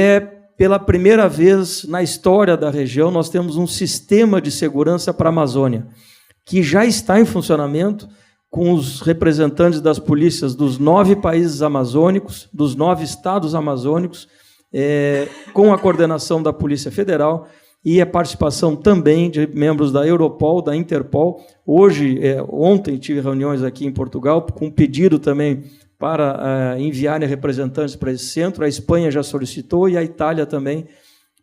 pela primeira vez na história da região, nós temos um sistema de segurança para a Amazônia, que já está em funcionamento com os representantes das polícias dos 9 países amazônicos, dos 9 estados amazônicos, com a coordenação da Polícia Federal e a participação também de membros da Europol, da Interpol. Ontem tive reuniões aqui em Portugal, com pedido também para enviarem representantes para esse centro. A Espanha já solicitou e a Itália também,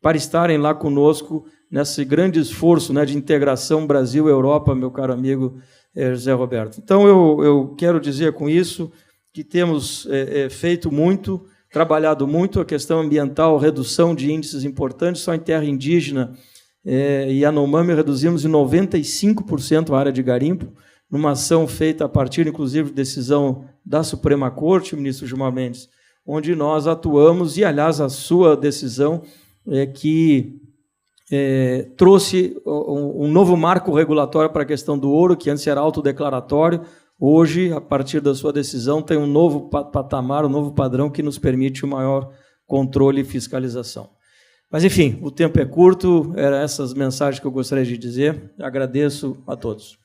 para estarem lá conosco nesse grande esforço, né, de integração Brasil-Europa, meu caro amigo José Roberto. Então, eu quero dizer com isso que temos feito muito, trabalhado muito a questão ambiental, redução de índices importantes. Só em terra indígena e Yanomami reduzimos em 95% a área de garimpo, numa ação feita a partir, inclusive, de decisão da Suprema Corte, o ministro Gilmar Mendes, onde nós atuamos, e, aliás, a sua decisão que trouxe um novo marco regulatório para a questão do ouro, que antes era autodeclaratório. Hoje, a partir da sua decisão, tem um novo patamar, um novo padrão que nos permite um maior controle e fiscalização. Mas, enfim, o tempo é curto, eram essas mensagens que eu gostaria de dizer. Agradeço a todos.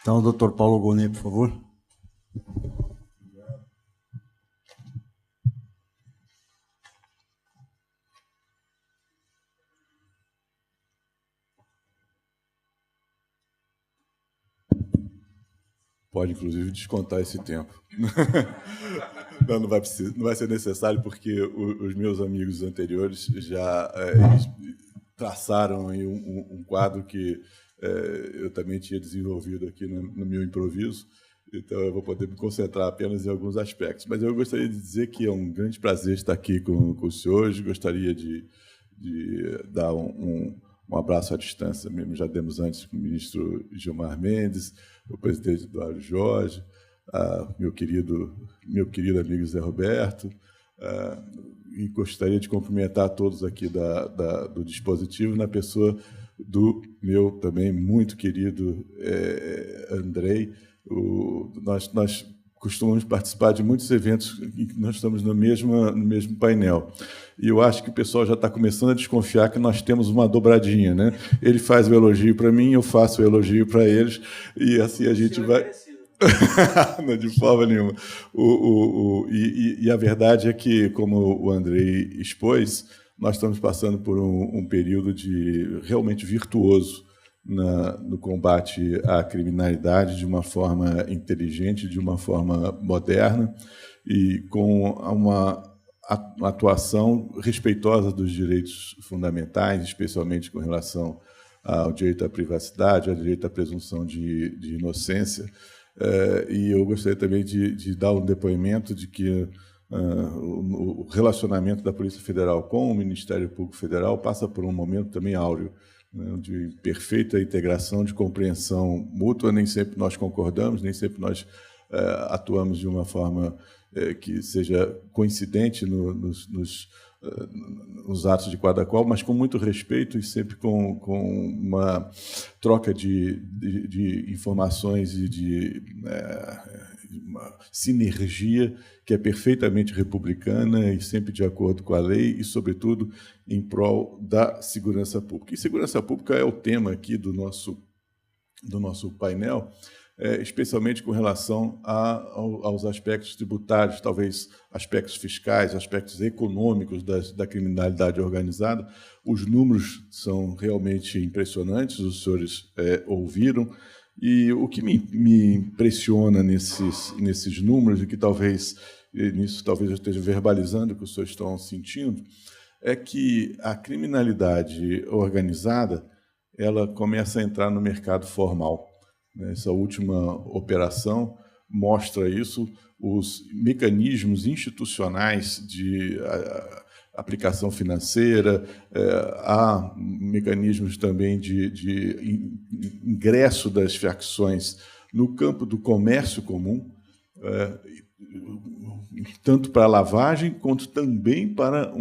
Então, Dr. Paulo Gonet, por favor. Pode, inclusive, descontar esse tempo. Não vai ser necessário, porque os meus amigos anteriores já traçaram aí um quadro que eu também tinha desenvolvido aqui no meu improviso, então eu vou poder me concentrar apenas em alguns aspectos. Mas eu gostaria de dizer que é um grande prazer estar aqui com os senhores, gostaria de dar um abraço à distância mesmo. Já demos antes com o ministro Gilmar Mendes, o presidente Eduardo Jorge, meu querido amigo Zé Roberto, e gostaria de cumprimentar todos aqui do dispositivo, na pessoa do meu também muito querido Andrei. Nós costumamos participar de muitos eventos em que nós estamos no mesmo painel. E eu acho que o pessoal já está começando a desconfiar que nós temos uma dobradinha, né? Ele faz o elogio para mim, eu faço o elogio para eles, e assim a gente vai... Não, de forma nenhuma. E a verdade é que, como o Andrei expôs, nós estamos passando por um período realmente virtuoso no combate à criminalidade de uma forma inteligente, de uma forma moderna e com uma atuação respeitosa dos direitos fundamentais, especialmente com relação ao direito à privacidade, ao direito à presunção de inocência. E eu gostaria também de dar um depoimento de que o relacionamento da Polícia Federal com o Ministério Público Federal passa por um momento também áureo, né, de perfeita integração, de compreensão mútua. Nem sempre nós concordamos, nem sempre nós atuamos de uma forma que seja coincidente nos atos de cada qual, mas com muito respeito e sempre com uma troca de informações e de uma sinergia que é perfeitamente republicana e sempre de acordo com a lei e, sobretudo, em prol da segurança pública. E segurança pública é o tema aqui do nosso painel, especialmente com relação aos aspectos tributários, talvez aspectos fiscais, aspectos econômicos da criminalidade organizada. Os números são realmente impressionantes, os senhores ouviram, e o que me impressiona nesses números, e que talvez eu esteja verbalizando o que os senhores estão sentindo, é que a criminalidade organizada ela começa a entrar no mercado formal. Essa última operação mostra isso, os mecanismos institucionais de aplicação financeira, há mecanismos também de ingresso das facções no campo do comércio comum, tanto para a lavagem, quanto também para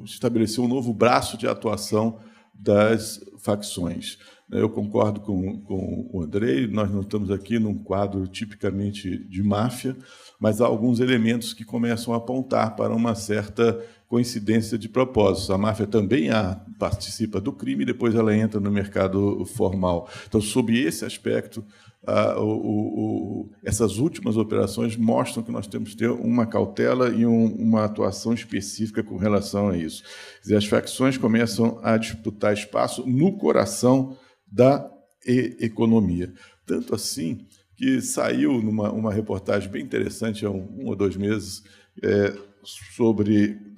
estabelecer um novo braço de atuação das facções. Eu concordo com o Andrei, nós não estamos aqui num quadro tipicamente de máfia, mas há alguns elementos que começam a apontar para uma certa coincidência de propósitos. A máfia também participa do crime e depois ela entra no mercado formal. Então, sob esse aspecto, essas últimas operações mostram que nós temos que ter uma cautela e uma atuação específica com relação a isso. Quer dizer, as facções começam a disputar espaço no coração da economia. Tanto assim que saiu uma reportagem bem interessante há um ou 2 meses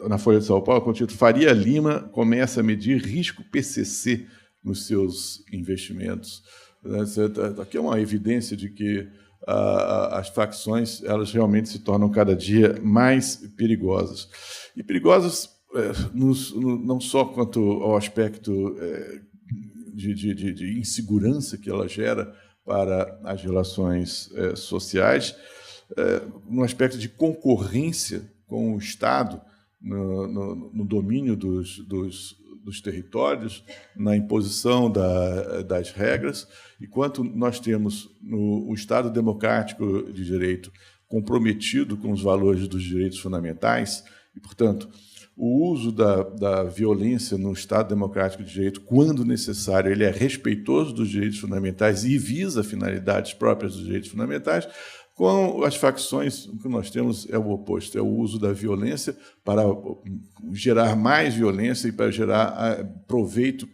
na Folha de São Paulo, com o título Faria Lima começa a medir risco PCC nos seus investimentos. Aqui é uma evidência de que as facções elas realmente se tornam cada dia mais perigosas. E perigosas não só quanto ao aspecto de insegurança que ela gera para as relações sociais, no aspecto de concorrência com o Estado no domínio dos territórios, na imposição das regras, enquanto nós temos o Estado democrático de direito comprometido com os valores dos direitos fundamentais e, portanto, o uso da violência no Estado democrático de direito, quando necessário, ele é respeitoso dos direitos fundamentais e visa finalidades próprias dos direitos fundamentais. Com as facções, o que nós temos é o oposto, é o uso da violência para gerar mais violência e para gerar proveito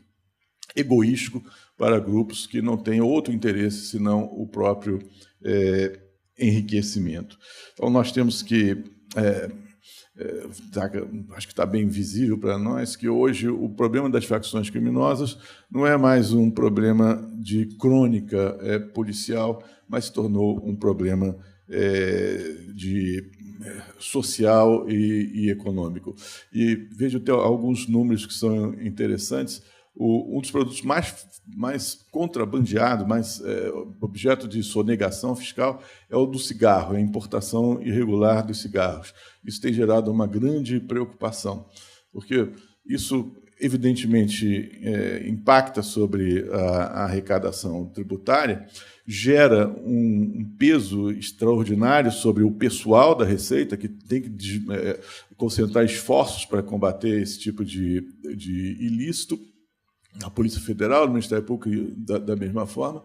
egoístico para grupos que não têm outro interesse senão o próprio enriquecimento. Então, nós temos que... acho que está bem visível para nós que hoje o problema das facções criminosas não é mais um problema de crônica policial, mas se tornou um problema social e econômico. E vejo até alguns números que são interessantes. Um dos produtos mais contrabandeados, mais objeto de sonegação fiscal, é o do cigarro, a importação irregular dos cigarros. Isso tem gerado uma grande preocupação, porque isso evidentemente, impacta sobre a arrecadação tributária, gera um peso extraordinário sobre o pessoal da Receita, que tem que concentrar esforços para combater esse tipo de ilícito, a Polícia Federal, o Ministério Público da mesma forma,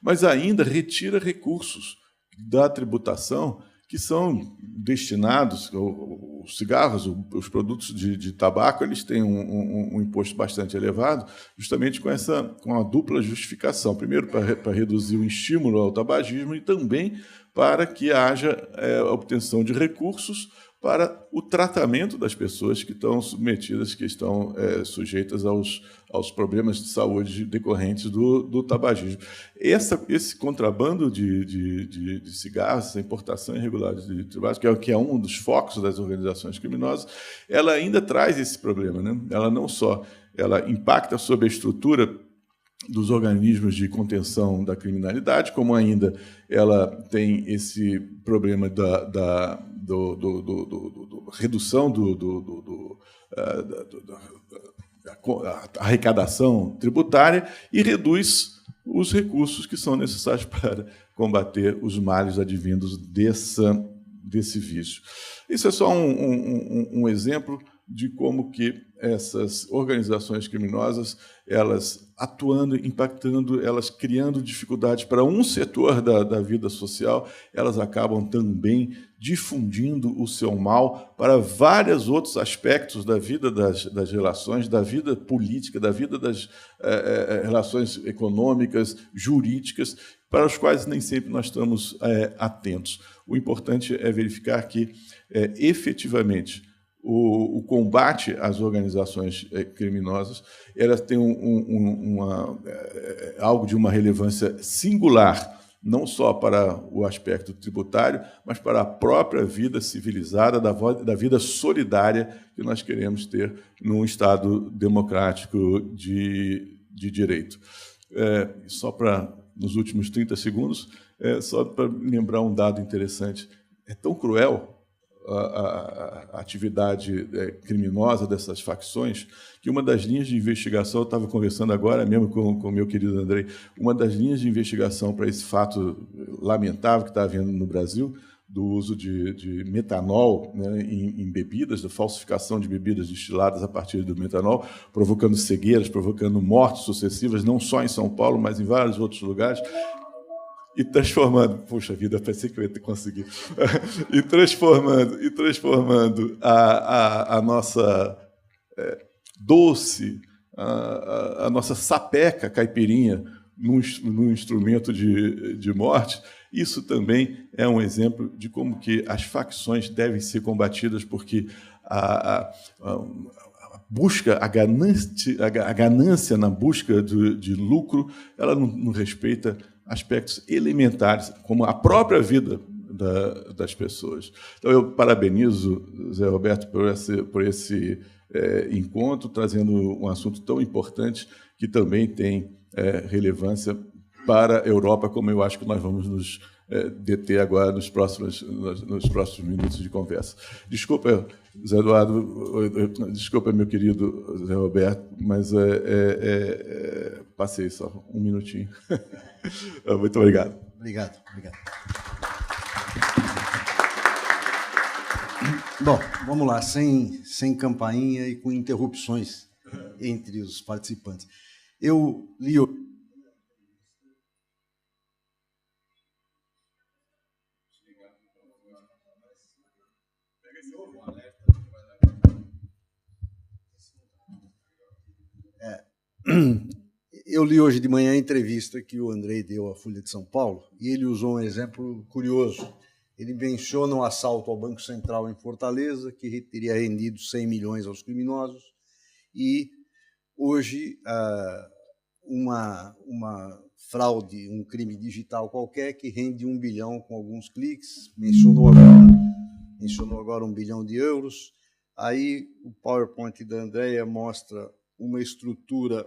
mas ainda retira recursos da tributação que são destinados, os cigarros, os produtos de tabaco, eles têm um imposto bastante elevado, justamente com a dupla justificação. Primeiro, para reduzir o estímulo ao tabagismo e também para que haja a obtenção de recursos para o tratamento das pessoas que estão submetidas, que estão sujeitas aos problemas de saúde decorrentes do tabagismo. Esse contrabando de cigarros, essa importação irregular de tabaco, que é um dos focos das organizações criminosas, ela ainda traz esse problema, né? Ela não só impacta sobre a estrutura dos organismos de contenção da criminalidade, como ainda ela tem esse problema da redução da arrecadação tributária e reduz os recursos que são necessários para combater os males advindos desse vício. Isso é só um exemplo de como que essas organizações criminosas, elas atuando, impactando, elas criando dificuldades para um setor da vida social, elas acabam também difundindo o seu mal para vários outros aspectos da vida das relações, da vida política, da vida das relações econômicas, jurídicas, para os quais nem sempre nós estamos atentos. O importante é verificar que, efetivamente, o combate às organizações criminosas, elas têm algo de uma relevância singular, não só para o aspecto tributário, mas para a própria vida civilizada, da vida solidária que nós queremos ter num Estado democrático de direito. Só para, nos últimos 30 segundos, só para lembrar um dado interessante. É tão cruel a atividade criminosa dessas facções, que uma das linhas de investigação, eu estava conversando agora mesmo com o meu querido Andrei, uma das linhas de investigação para esse fato lamentável que está havendo no Brasil, do uso de metanol, né, em bebidas, da falsificação de bebidas destiladas a partir do metanol, provocando cegueiras, provocando mortes sucessivas, não só em São Paulo, mas em vários outros lugares, e transformando, puxa vida, pensei que eu ia conseguir, e transformando a nossa doce, a nossa sapeca caipirinha num instrumento de morte. Isso também é um exemplo de como que as facções devem ser combatidas, porque a busca, a ganância na busca de lucro, ela não respeita aspectos elementares, como a própria vida das pessoas. Então, eu parabenizo, Zé Roberto, por esse encontro, trazendo um assunto tão importante que também tem relevância para a Europa, como eu acho que nós vamos nos deter agora nos próximos minutos de conversa. Desculpa, Zé Eduardo, desculpa, meu querido Zé Roberto, mas passei só um minutinho. Muito obrigado. Obrigado. Bom, vamos lá, sem campainha e com interrupções entre os participantes. Eu li Eu li hoje de manhã a entrevista que o Andrei deu à Folha de São Paulo e ele usou um exemplo curioso. Ele menciona um assalto ao Banco Central em Fortaleza, que teria rendido 100 milhões aos criminosos, e hoje uma fraude, um crime digital qualquer que rende 1 bilhão com alguns cliques, mencionou agora 1 bilhão de euros. Aí o PowerPoint da Andrea mostra uma estrutura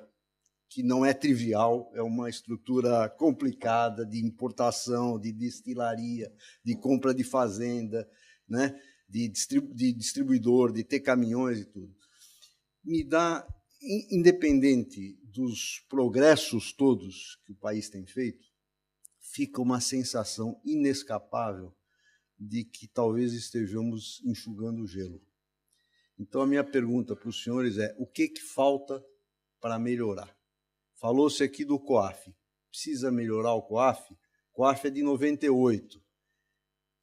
que não é trivial, é uma estrutura complicada de importação, de destilaria, de compra de fazenda, né? de distribuidor, de ter caminhões e tudo. Me dá independente dos progressos todos que o país tem feito, fica uma sensação inescapável de que talvez estejamos enxugando o gelo. Então, a minha pergunta para os senhores é: o que falta para melhorar? Falou-se aqui do COAF. Precisa melhorar o COAF? O COAF é de 98.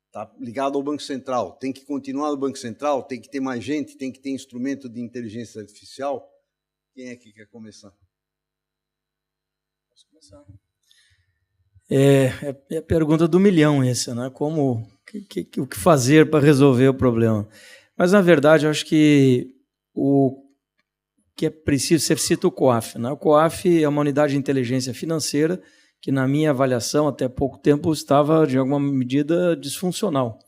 Está ligado ao Banco Central. Tem que continuar no Banco Central? Tem que ter mais gente? Tem que ter instrumento de inteligência artificial? Quem é que quer começar? Posso começar. É a pergunta do milhão essa, né? O que fazer para resolver o problema? Mas, na verdade, eu acho que o que é preciso, você cita o COAF, né? O COAF é uma unidade de inteligência financeira que, na minha avaliação, até pouco tempo, estava, de alguma medida, disfuncional,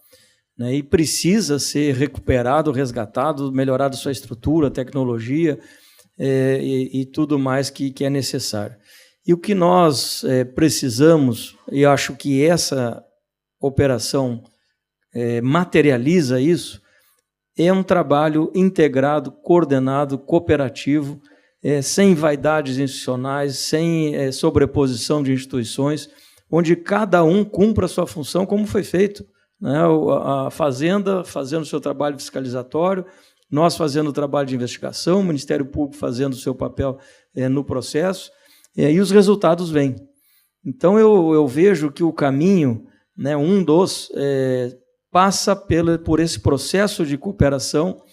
né? E precisa ser recuperado, resgatado, melhorado sua estrutura, tecnologia e tudo mais que é necessário. E o que nós precisamos, e acho que essa operação materializa isso, é um trabalho integrado, coordenado, cooperativo, sem vaidades institucionais, sem sobreposição de instituições, onde cada um cumpra a sua função como foi feito, né? A Fazenda fazendo o seu trabalho fiscalizatório, nós fazendo o trabalho de investigação, o Ministério Público fazendo o seu papel no processo, e os resultados vêm. Então, eu vejo que o caminho, né, passa por esse processo de cooperação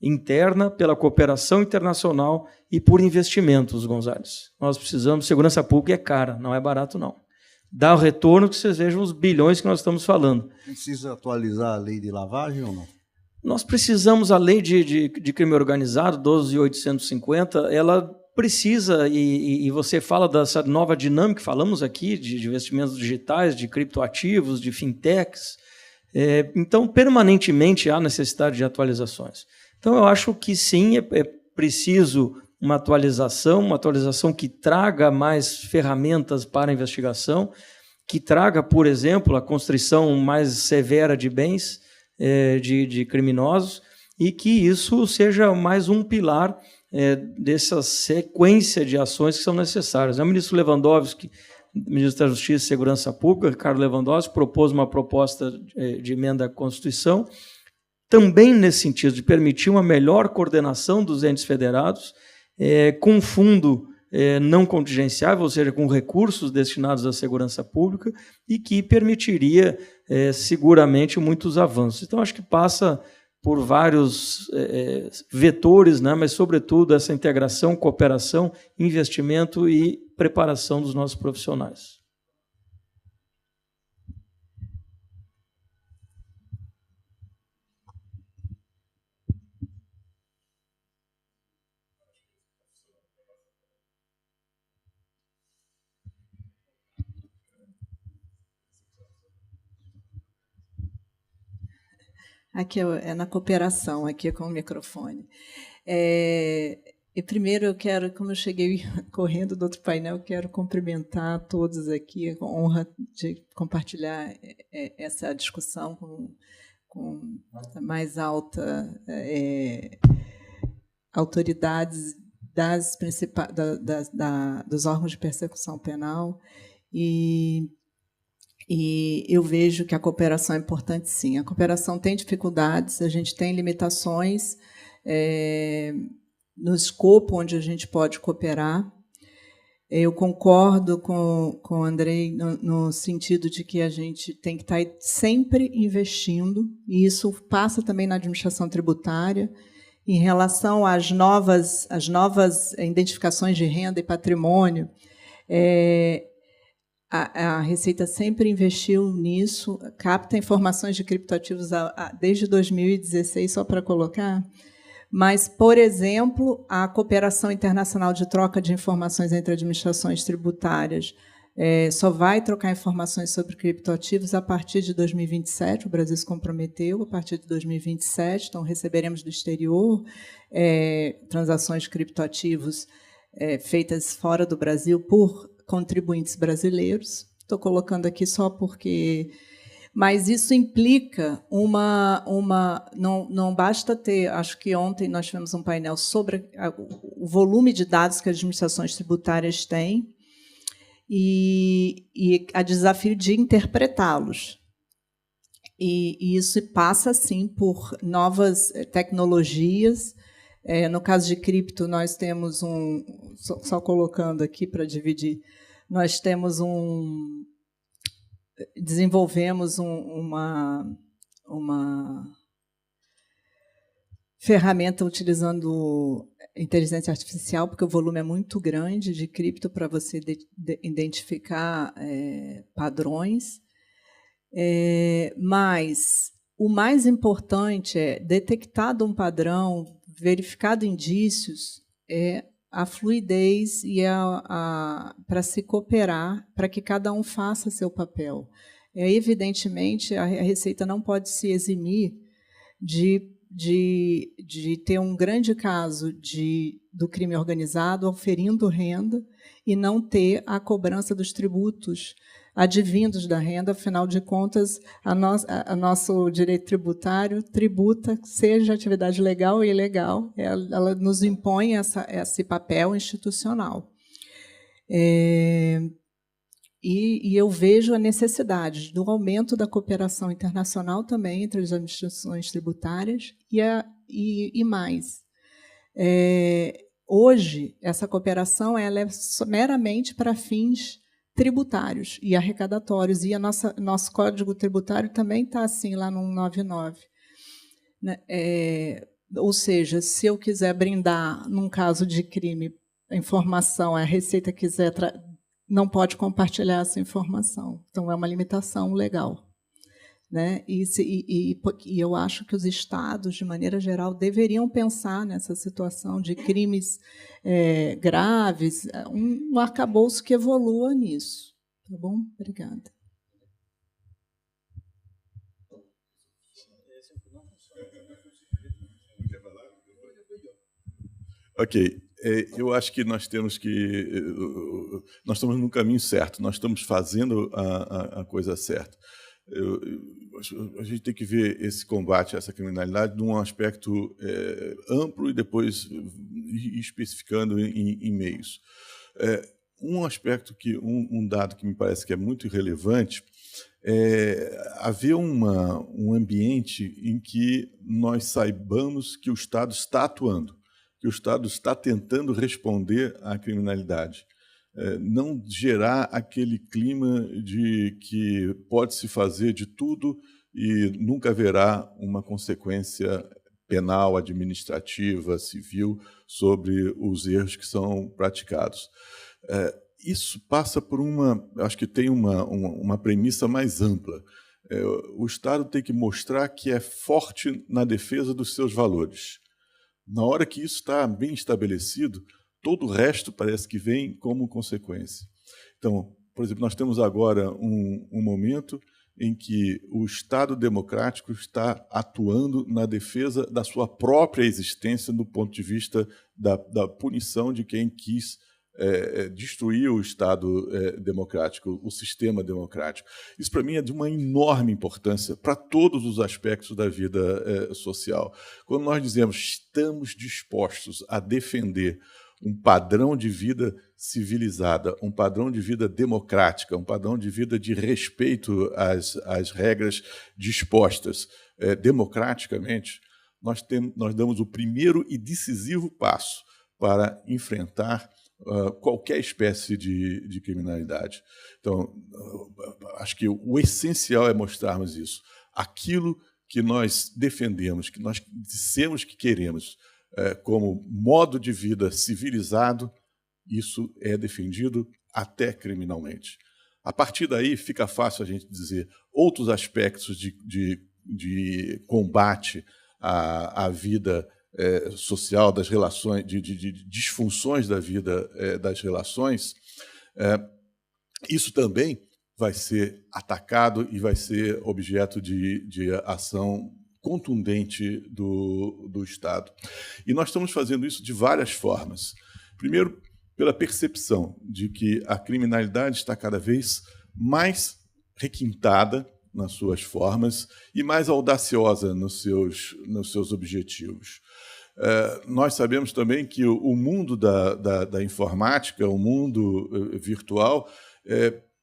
interna, pela cooperação internacional e por investimentos, Gonzalez. Nós precisamos, segurança pública é cara, não é barato, não. Dá o retorno que vocês vejam os bilhões que nós estamos falando. Precisa atualizar a lei de lavagem ou não? Nós precisamos, a lei de crime organizado, 12.850, ela precisa, e você fala dessa nova dinâmica, falamos aqui de investimentos digitais, de criptoativos, de fintechs, então permanentemente há necessidade de atualizações. Então eu acho que sim, é preciso uma atualização que traga mais ferramentas para a investigação, que traga, por exemplo, a constrição mais severa de bens de criminosos, e que isso seja mais um pilar dessa sequência de ações que são necessárias. O ministro Lewandowski, ministro da Justiça e Segurança Pública, Ricardo Lewandowski, propôs uma proposta de emenda à Constituição, também nesse sentido, de permitir uma melhor coordenação dos entes federados, com fundo não contingenciável, ou seja, com recursos destinados à segurança pública, e que permitiria seguramente muitos avanços. Então, acho que passa por vários vetores, né, mas, sobretudo, essa integração, cooperação, investimento e preparação dos nossos profissionais. Aqui é na cooperação, aqui com o microfone. E primeiro eu quero, como eu cheguei correndo do outro painel, quero cumprimentar todos aqui, com honra de compartilhar essa discussão com a mais alta autoridades dos órgãos de persecução penal. E eu vejo que a cooperação é importante, sim. A cooperação tem dificuldades, a gente tem limitações no escopo onde a gente pode cooperar. Eu concordo com o Andrei no sentido de que a gente tem que estar sempre investindo, e isso passa também na administração tributária, em relação às novas identificações de renda e patrimônio. A Receita sempre investiu nisso, capta informações de criptoativos desde 2016, só para colocar. Mas, por exemplo, a cooperação internacional de troca de informações entre administrações tributárias só vai trocar informações sobre criptoativos a partir de 2027. O Brasil se comprometeu a partir de 2027, então receberemos do exterior transações de criptoativos feitas fora do Brasil por contribuintes brasileiros. Estou colocando aqui só porque Mas isso implica não basta ter, acho que ontem nós tivemos um painel sobre o volume de dados que as administrações tributárias têm e a desafio de interpretá-los. E isso passa, sim, por novas tecnologias. No caso de cripto, nós temos só colocando aqui para dividir, nós temos desenvolvemos uma ferramenta utilizando inteligência artificial, porque o volume é muito grande de cripto para você identificar padrões. Mas o mais importante é, detectado um padrão, verificado indícios, a fluidez e para se cooperar, para que cada um faça seu papel. Evidentemente, a Receita não pode se eximir de ter um grande caso do crime organizado oferindo renda e não ter a cobrança dos tributos advindos da renda. Afinal de contas, nosso direito tributário tributa, seja atividade legal ou ilegal, ela nos impõe esse papel institucional. E eu vejo a necessidade do aumento da cooperação internacional também entre as administrações tributárias e mais. Hoje, essa cooperação ela é meramente para fins tributários e arrecadatórios, e nosso Código Tributário também está assim lá no 199. Ou seja, se eu quiser brindar, num caso de crime, a informação, a Receita quiser, não pode compartilhar essa informação. Então, é uma limitação legal. Né? E eu acho que os estados, de maneira geral, deveriam pensar nessa situação de crimes graves, um arcabouço que evolua nisso. Tá bom? Obrigada. Ok. Eu acho que nós estamos no caminho certo, nós estamos fazendo a coisa certa. A gente tem que ver esse combate a essa criminalidade num aspecto amplo e depois especificando em meios. Um aspecto um dado que me parece que é muito relevante é haver um ambiente em que nós saibamos que o Estado está atuando, que o Estado está tentando responder à criminalidade. Não gerar aquele clima de que pode-se fazer de tudo e nunca haverá uma consequência penal, administrativa, civil, sobre os erros que são praticados. Isso passa por acho que tem uma premissa mais ampla. O Estado tem que mostrar que é forte na defesa dos seus valores. Na hora que isso está bem estabelecido, todo o resto parece que vem como consequência. Então, por exemplo, nós temos agora um momento em que o Estado democrático está atuando na defesa da sua própria existência do ponto de vista da punição de quem quis destruir o Estado democrático, o sistema democrático. Isso, para mim, é de uma enorme importância para todos os aspectos da vida social. Quando nós dizemos estamos dispostos a defender um padrão de vida civilizada, um padrão de vida democrática, um padrão de vida de respeito às regras dispostas democraticamente, nós damos o primeiro e decisivo passo para enfrentar qualquer espécie de criminalidade. Então, acho que o essencial é mostrarmos isso. Aquilo que nós defendemos, que nós dissemos que queremos, como modo de vida civilizado, isso é defendido até criminalmente. A partir daí, fica fácil a gente dizer outros aspectos de combate à vida social, das relações, de disfunções da vida das relações. Isso também vai ser atacado e vai ser objeto de ação contundente do Estado. E nós estamos fazendo isso de várias formas. Primeiro, pela percepção de que a criminalidade está cada vez mais requintada nas suas formas e mais audaciosa nos seus objetivos. Nós sabemos também que o mundo da informática, o mundo virtual,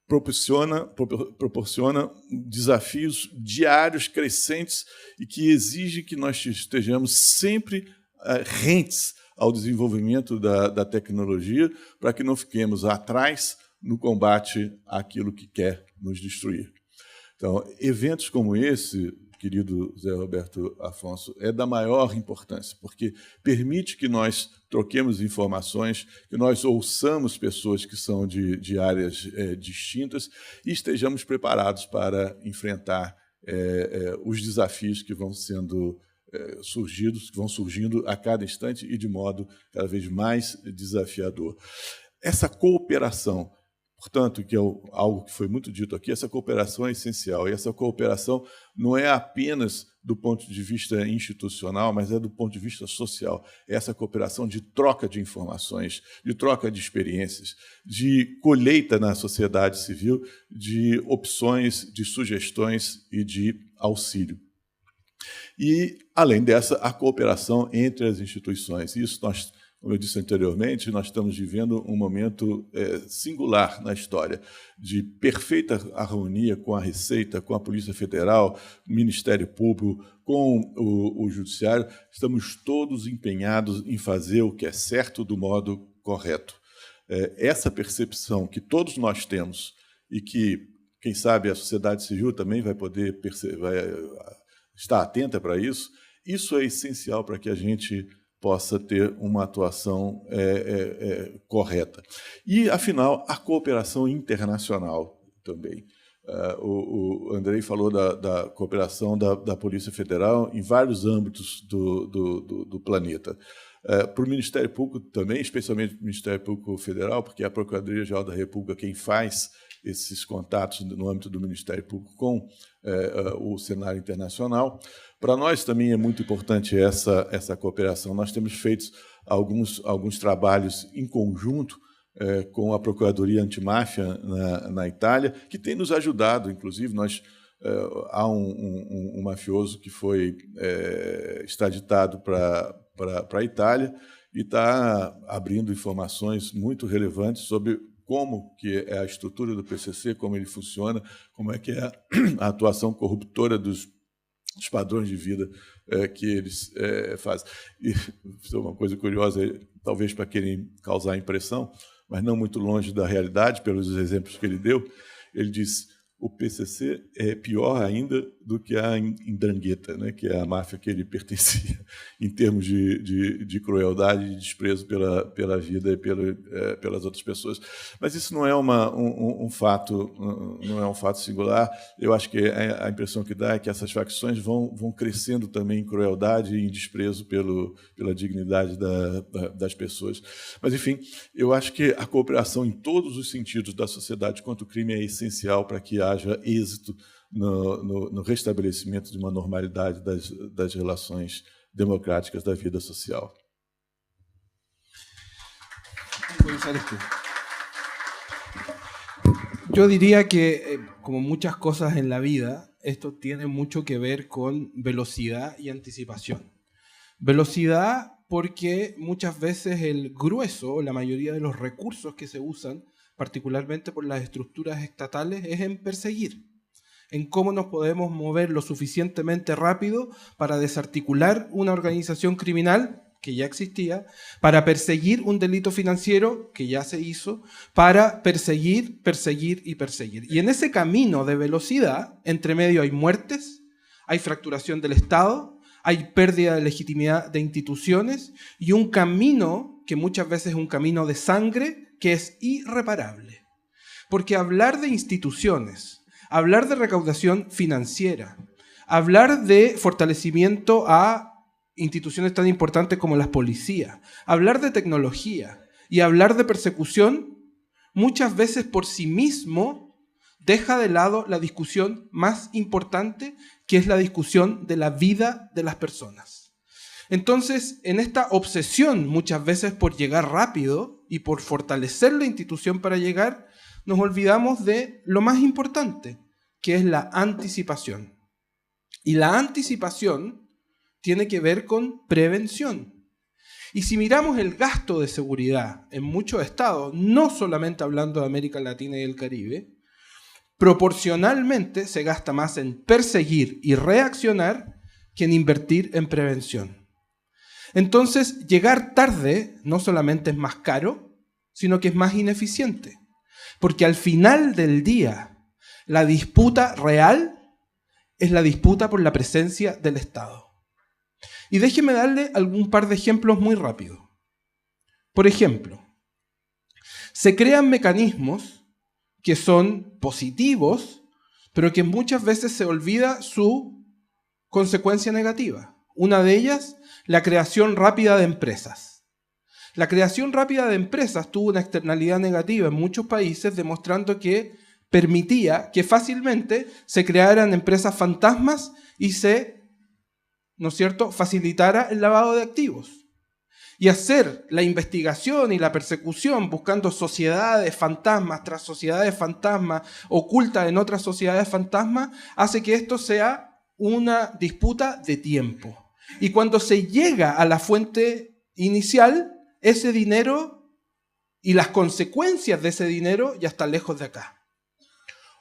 proporciona desafios diários crescentes e que exigem que nós estejamos sempre rentes ao desenvolvimento da tecnologia para que não fiquemos atrás no combate àquilo que quer nos destruir. Então, eventos como esse, querido Zé Roberto Afonso, é da maior importância, porque permite que nós troquemos informações, que nós ouçamos pessoas que são de áreas distintas e estejamos preparados para enfrentar os desafios que vão sendo que vão surgindo a cada instante e de modo cada vez mais desafiador. Essa cooperação, portanto, que é algo que foi muito dito aqui, essa cooperação é essencial. E essa cooperação não é apenas do ponto de vista institucional, mas é do ponto de vista social. É essa cooperação de troca de informações, de troca de experiências, de colheita na sociedade civil, de opções, de sugestões e de auxílio. E, além dessa, a cooperação entre as instituições. Isso nós, como eu disse anteriormente, nós estamos vivendo um momento singular na história, de perfeita harmonia com a Receita, com a Polícia Federal, o Ministério Público, com o Judiciário. Estamos todos empenhados em fazer o que é certo do modo correto. Essa percepção que todos nós temos e que, quem sabe, a sociedade civil também vai poder estar atenta para isso, isso é essencial para que a gente possa ter uma atuação correta. E, afinal, a cooperação internacional também. O Andrei falou da cooperação da Polícia Federal em vários âmbitos do planeta. Para o Ministério Público também, especialmente o Ministério Público Federal, porque é a Procuradoria-Geral da República quem faz esses contatos no âmbito do Ministério Público com o cenário internacional. Para nós também é muito importante essa cooperação. Nós temos feito alguns trabalhos em conjunto com a Procuradoria Antimáfia na Itália, que tem nos ajudado, inclusive. Há um mafioso que foi extraditado para a Itália e está abrindo informações muito relevantes sobre como que é a estrutura do PCC, como ele funciona, como é que é a atuação corruptora dos padrões de vida que eles fazem. E isso é uma coisa curiosa, talvez para querem causar impressão, mas não muito longe da realidade, pelos exemplos que ele deu. Ele disse: o PCC é pior ainda do que a Ndrangheta, né, que é a máfia que ele pertencia, em termos de crueldade e desprezo pela vida e pelas outras pessoas. Mas isso não é um fato singular. Eu acho que a impressão que dá é que essas facções vão crescendo também em crueldade e em desprezo pela dignidade das pessoas. Mas, enfim, eu acho que a cooperação em todos os sentidos da sociedade contra o crime é essencial para que haja êxito no restabelecimento de uma normalidade das relações democráticas da vida social. Yo diría que, como muchas cosas en la vida, esto tiene mucho que ver con velocidad y anticipación. Velocidad porque muchas veces el grueso, la mayoría de los recursos que se usan, particularmente por las estructuras estatales, es en perseguir, en cómo nos podemos mover lo suficientemente rápido para desarticular una organización criminal que ya existía, para perseguir un delito financiero que ya se hizo, para perseguir. Y en ese camino de velocidad, entre medio hay muertes, hay fracturación del Estado, hay pérdida de legitimidad de instituciones y un camino que muchas veces es un camino de sangre que es irreparable. Porque hablar de instituciones, hablar de recaudación financiera, hablar de fortalecimiento a instituciones tan importantes como las policías, hablar de tecnología y hablar de persecución, muchas veces por sí mismo deja de lado la discusión más importante, que es la discusión de la vida de las personas. Entonces, en esta obsesión muchas veces por llegar rápido y por fortalecer la institución para llegar, nos olvidamos de lo más importante, que es la anticipación. Y la anticipación tiene que ver con prevención. Y si miramos el gasto de seguridad en muchos estados, no solamente hablando de América Latina y el Caribe, proporcionalmente se gasta más en perseguir y reaccionar que en invertir en prevención. Entonces, llegar tarde no solamente es más caro, sino que es más ineficiente. Porque al final del día, la disputa real es la disputa por la presencia del Estado. Y déjeme darle algún par de ejemplos muy rápidos. Por ejemplo, se crean mecanismos que son positivos, pero que muchas veces se olvida su consecuencia negativa. Una de ellas, la creación rápida de empresas. La creación rápida de empresas tuvo una externalidad negativa en muchos países, demostrando que permitía que fácilmente se crearan empresas fantasmas y se, ¿no es cierto?, facilitara el lavado de activos. Y hacer la investigación y la persecución buscando sociedades fantasmas tras sociedades fantasmas ocultas en otras sociedades fantasmas hace que esto sea una disputa de tiempo. Y cuando se llega a la fuente inicial, ese dinero y las consecuencias de ese dinero ya están lejos de acá.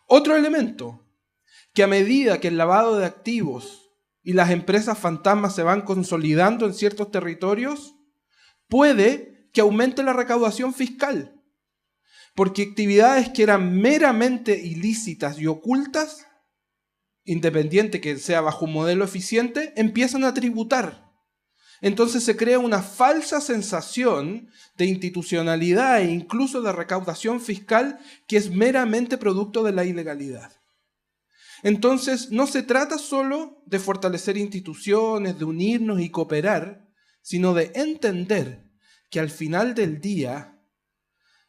Otro elemento, que a medida que el lavado de activos y las empresas fantasmas se van consolidando en ciertos territorios, puede que aumente la recaudación fiscal, porque actividades que eran meramente ilícitas y ocultas, independiente que sea bajo un modelo eficiente, empiezan a tributar. Entonces se crea una falsa sensación de institucionalidad e incluso de recaudación fiscal que es meramente producto de la ilegalidad. Entonces no se trata solo de fortalecer instituciones, de unirnos y cooperar, sino de entender que al final del día,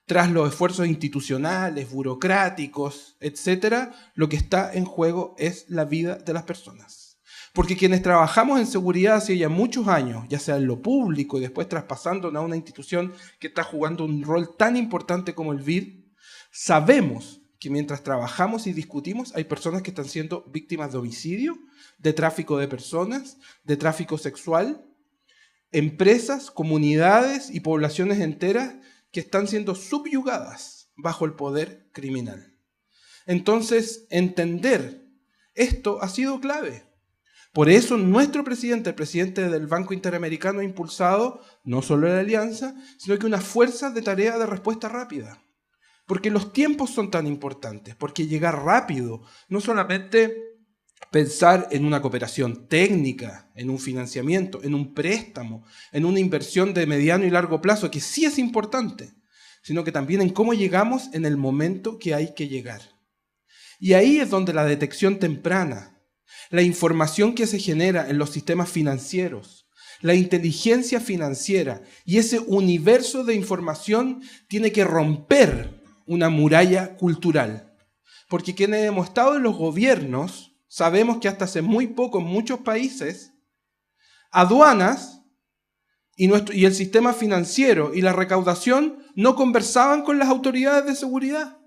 tras los esfuerzos institucionales, burocráticos, etc., lo que está en juego es la vida de las personas. Porque quienes trabajamos en seguridad hace ya muchos años, ya sea en lo público y después traspasándonos a una institución que está jugando un rol tan importante como el BID, sabemos que mientras trabajamos y discutimos hay personas que están siendo víctimas de homicidio, de tráfico de personas, de tráfico sexual, empresas, comunidades y poblaciones enteras que están siendo subyugadas bajo el poder criminal. Entonces, entender esto ha sido clave. Por eso nuestro presidente, el presidente del Banco Interamericano, ha impulsado no solo la alianza, sino que una fuerza de tarea de respuesta rápida. Porque los tiempos son tan importantes, porque llegar rápido, no solamente pensar en una cooperación técnica, en un financiamiento, en un préstamo, en una inversión de mediano y largo plazo, que sí es importante, sino que también en cómo llegamos en el momento que hay que llegar. Y ahí es donde la detección temprana, la información que se genera en los sistemas financieros, la inteligencia financiera y ese universo de información tiene que romper una muralla cultural. Porque quienes hemos estado en los gobiernos sabemos que hasta hace muy poco en muchos países, aduanas y el sistema financiero y la recaudación no conversaban con las autoridades de seguridad.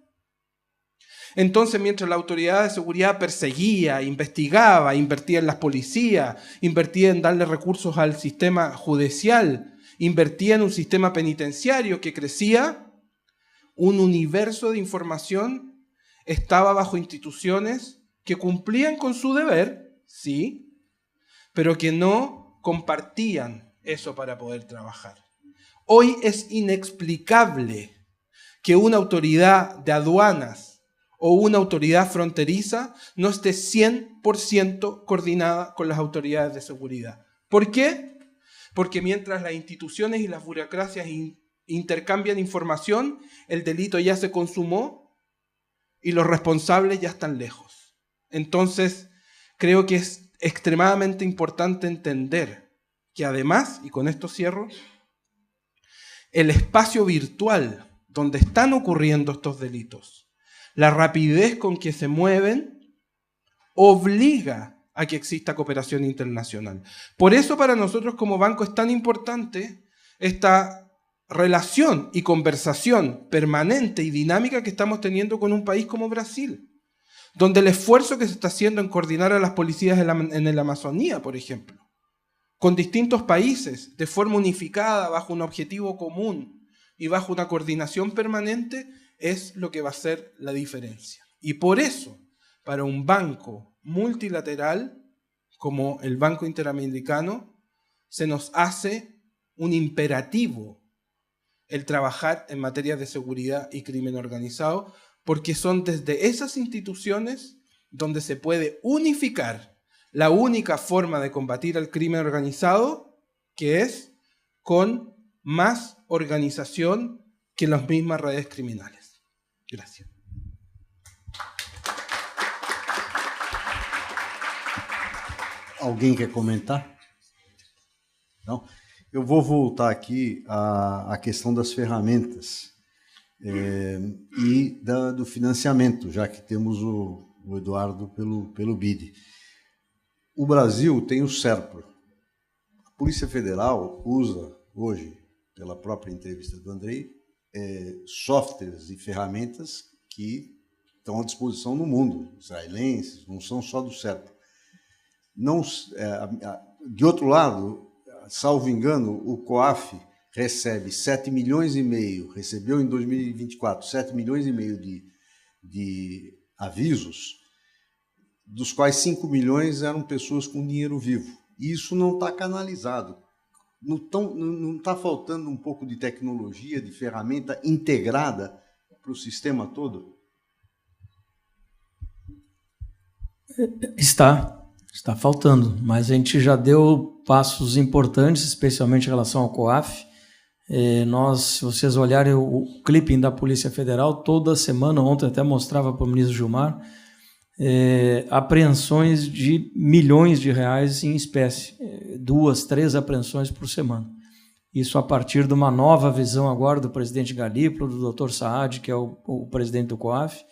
Entonces, mientras la autoridad de seguridad perseguía, investigaba, invertía en las policías, invertía en darle recursos al sistema judicial, invertía en un sistema penitenciario que crecía, un universo de información estaba bajo instituciones que cumplían con su deber, sí, pero que no compartían eso para poder trabajar. Hoy es inexplicable que una autoridad de aduanas o una autoridad fronteriza no esté 100% coordinada con las autoridades de seguridad. ¿Por qué? Porque mientras las instituciones y las burocracias intercambian información, el delito ya se consumó y los responsables ya están lejos. Entonces, creo que es extremadamente importante entender que además, y con esto cierro, el espacio virtual donde están ocurriendo estos delitos, la rapidez con que se mueven, obliga a que exista cooperación internacional. Por eso para nosotros como banco es tan importante esta relación y conversación permanente y dinámica que estamos teniendo con un país como Brasil, donde el esfuerzo que se está haciendo en coordinar a las policías en la Amazonía, por ejemplo, con distintos países, de forma unificada, bajo un objetivo común y bajo una coordinación permanente, es lo que va a hacer la diferencia. Y por eso, para un banco multilateral, como el Banco Interamericano, se nos hace un imperativo el trabajar en materia de seguridad y crimen organizado, porque son desde esas instituciones donde se puede unificar la única forma de combatir el crimen organizado, que es con más organización que las mismas redes criminales. Gracias. Alguém quer comentar? Não? Eu vou voltar aqui à questão das ferramentas e do financiamento, já que temos o Eduardo pelo BID. O Brasil tem o SERPRO. A Polícia Federal usa hoje, pela própria entrevista do Andrei, softwares e ferramentas que estão à disposição no mundo, israelenses, não são só do SERPRO. Não, de outro lado, salvo engano, o COAF recebe 7 milhões e meio, recebeu em 2024 7 milhões e meio de avisos, dos quais 5 milhões eram pessoas com dinheiro vivo. E isso não está canalizado. Não está faltando um pouco de tecnologia, de ferramenta integrada para o sistema todo? Está faltando, mas a gente já deu passos importantes, especialmente em relação ao COAF. Se vocês olharem o clipping da Polícia Federal, toda semana, ontem até mostrava para o ministro Gilmar, apreensões de milhões de reais em espécie, 2, 3 apreensões por semana. Isso a partir de uma nova visão agora do presidente Galípolo, do Dr. Saad, que é o presidente do COAF,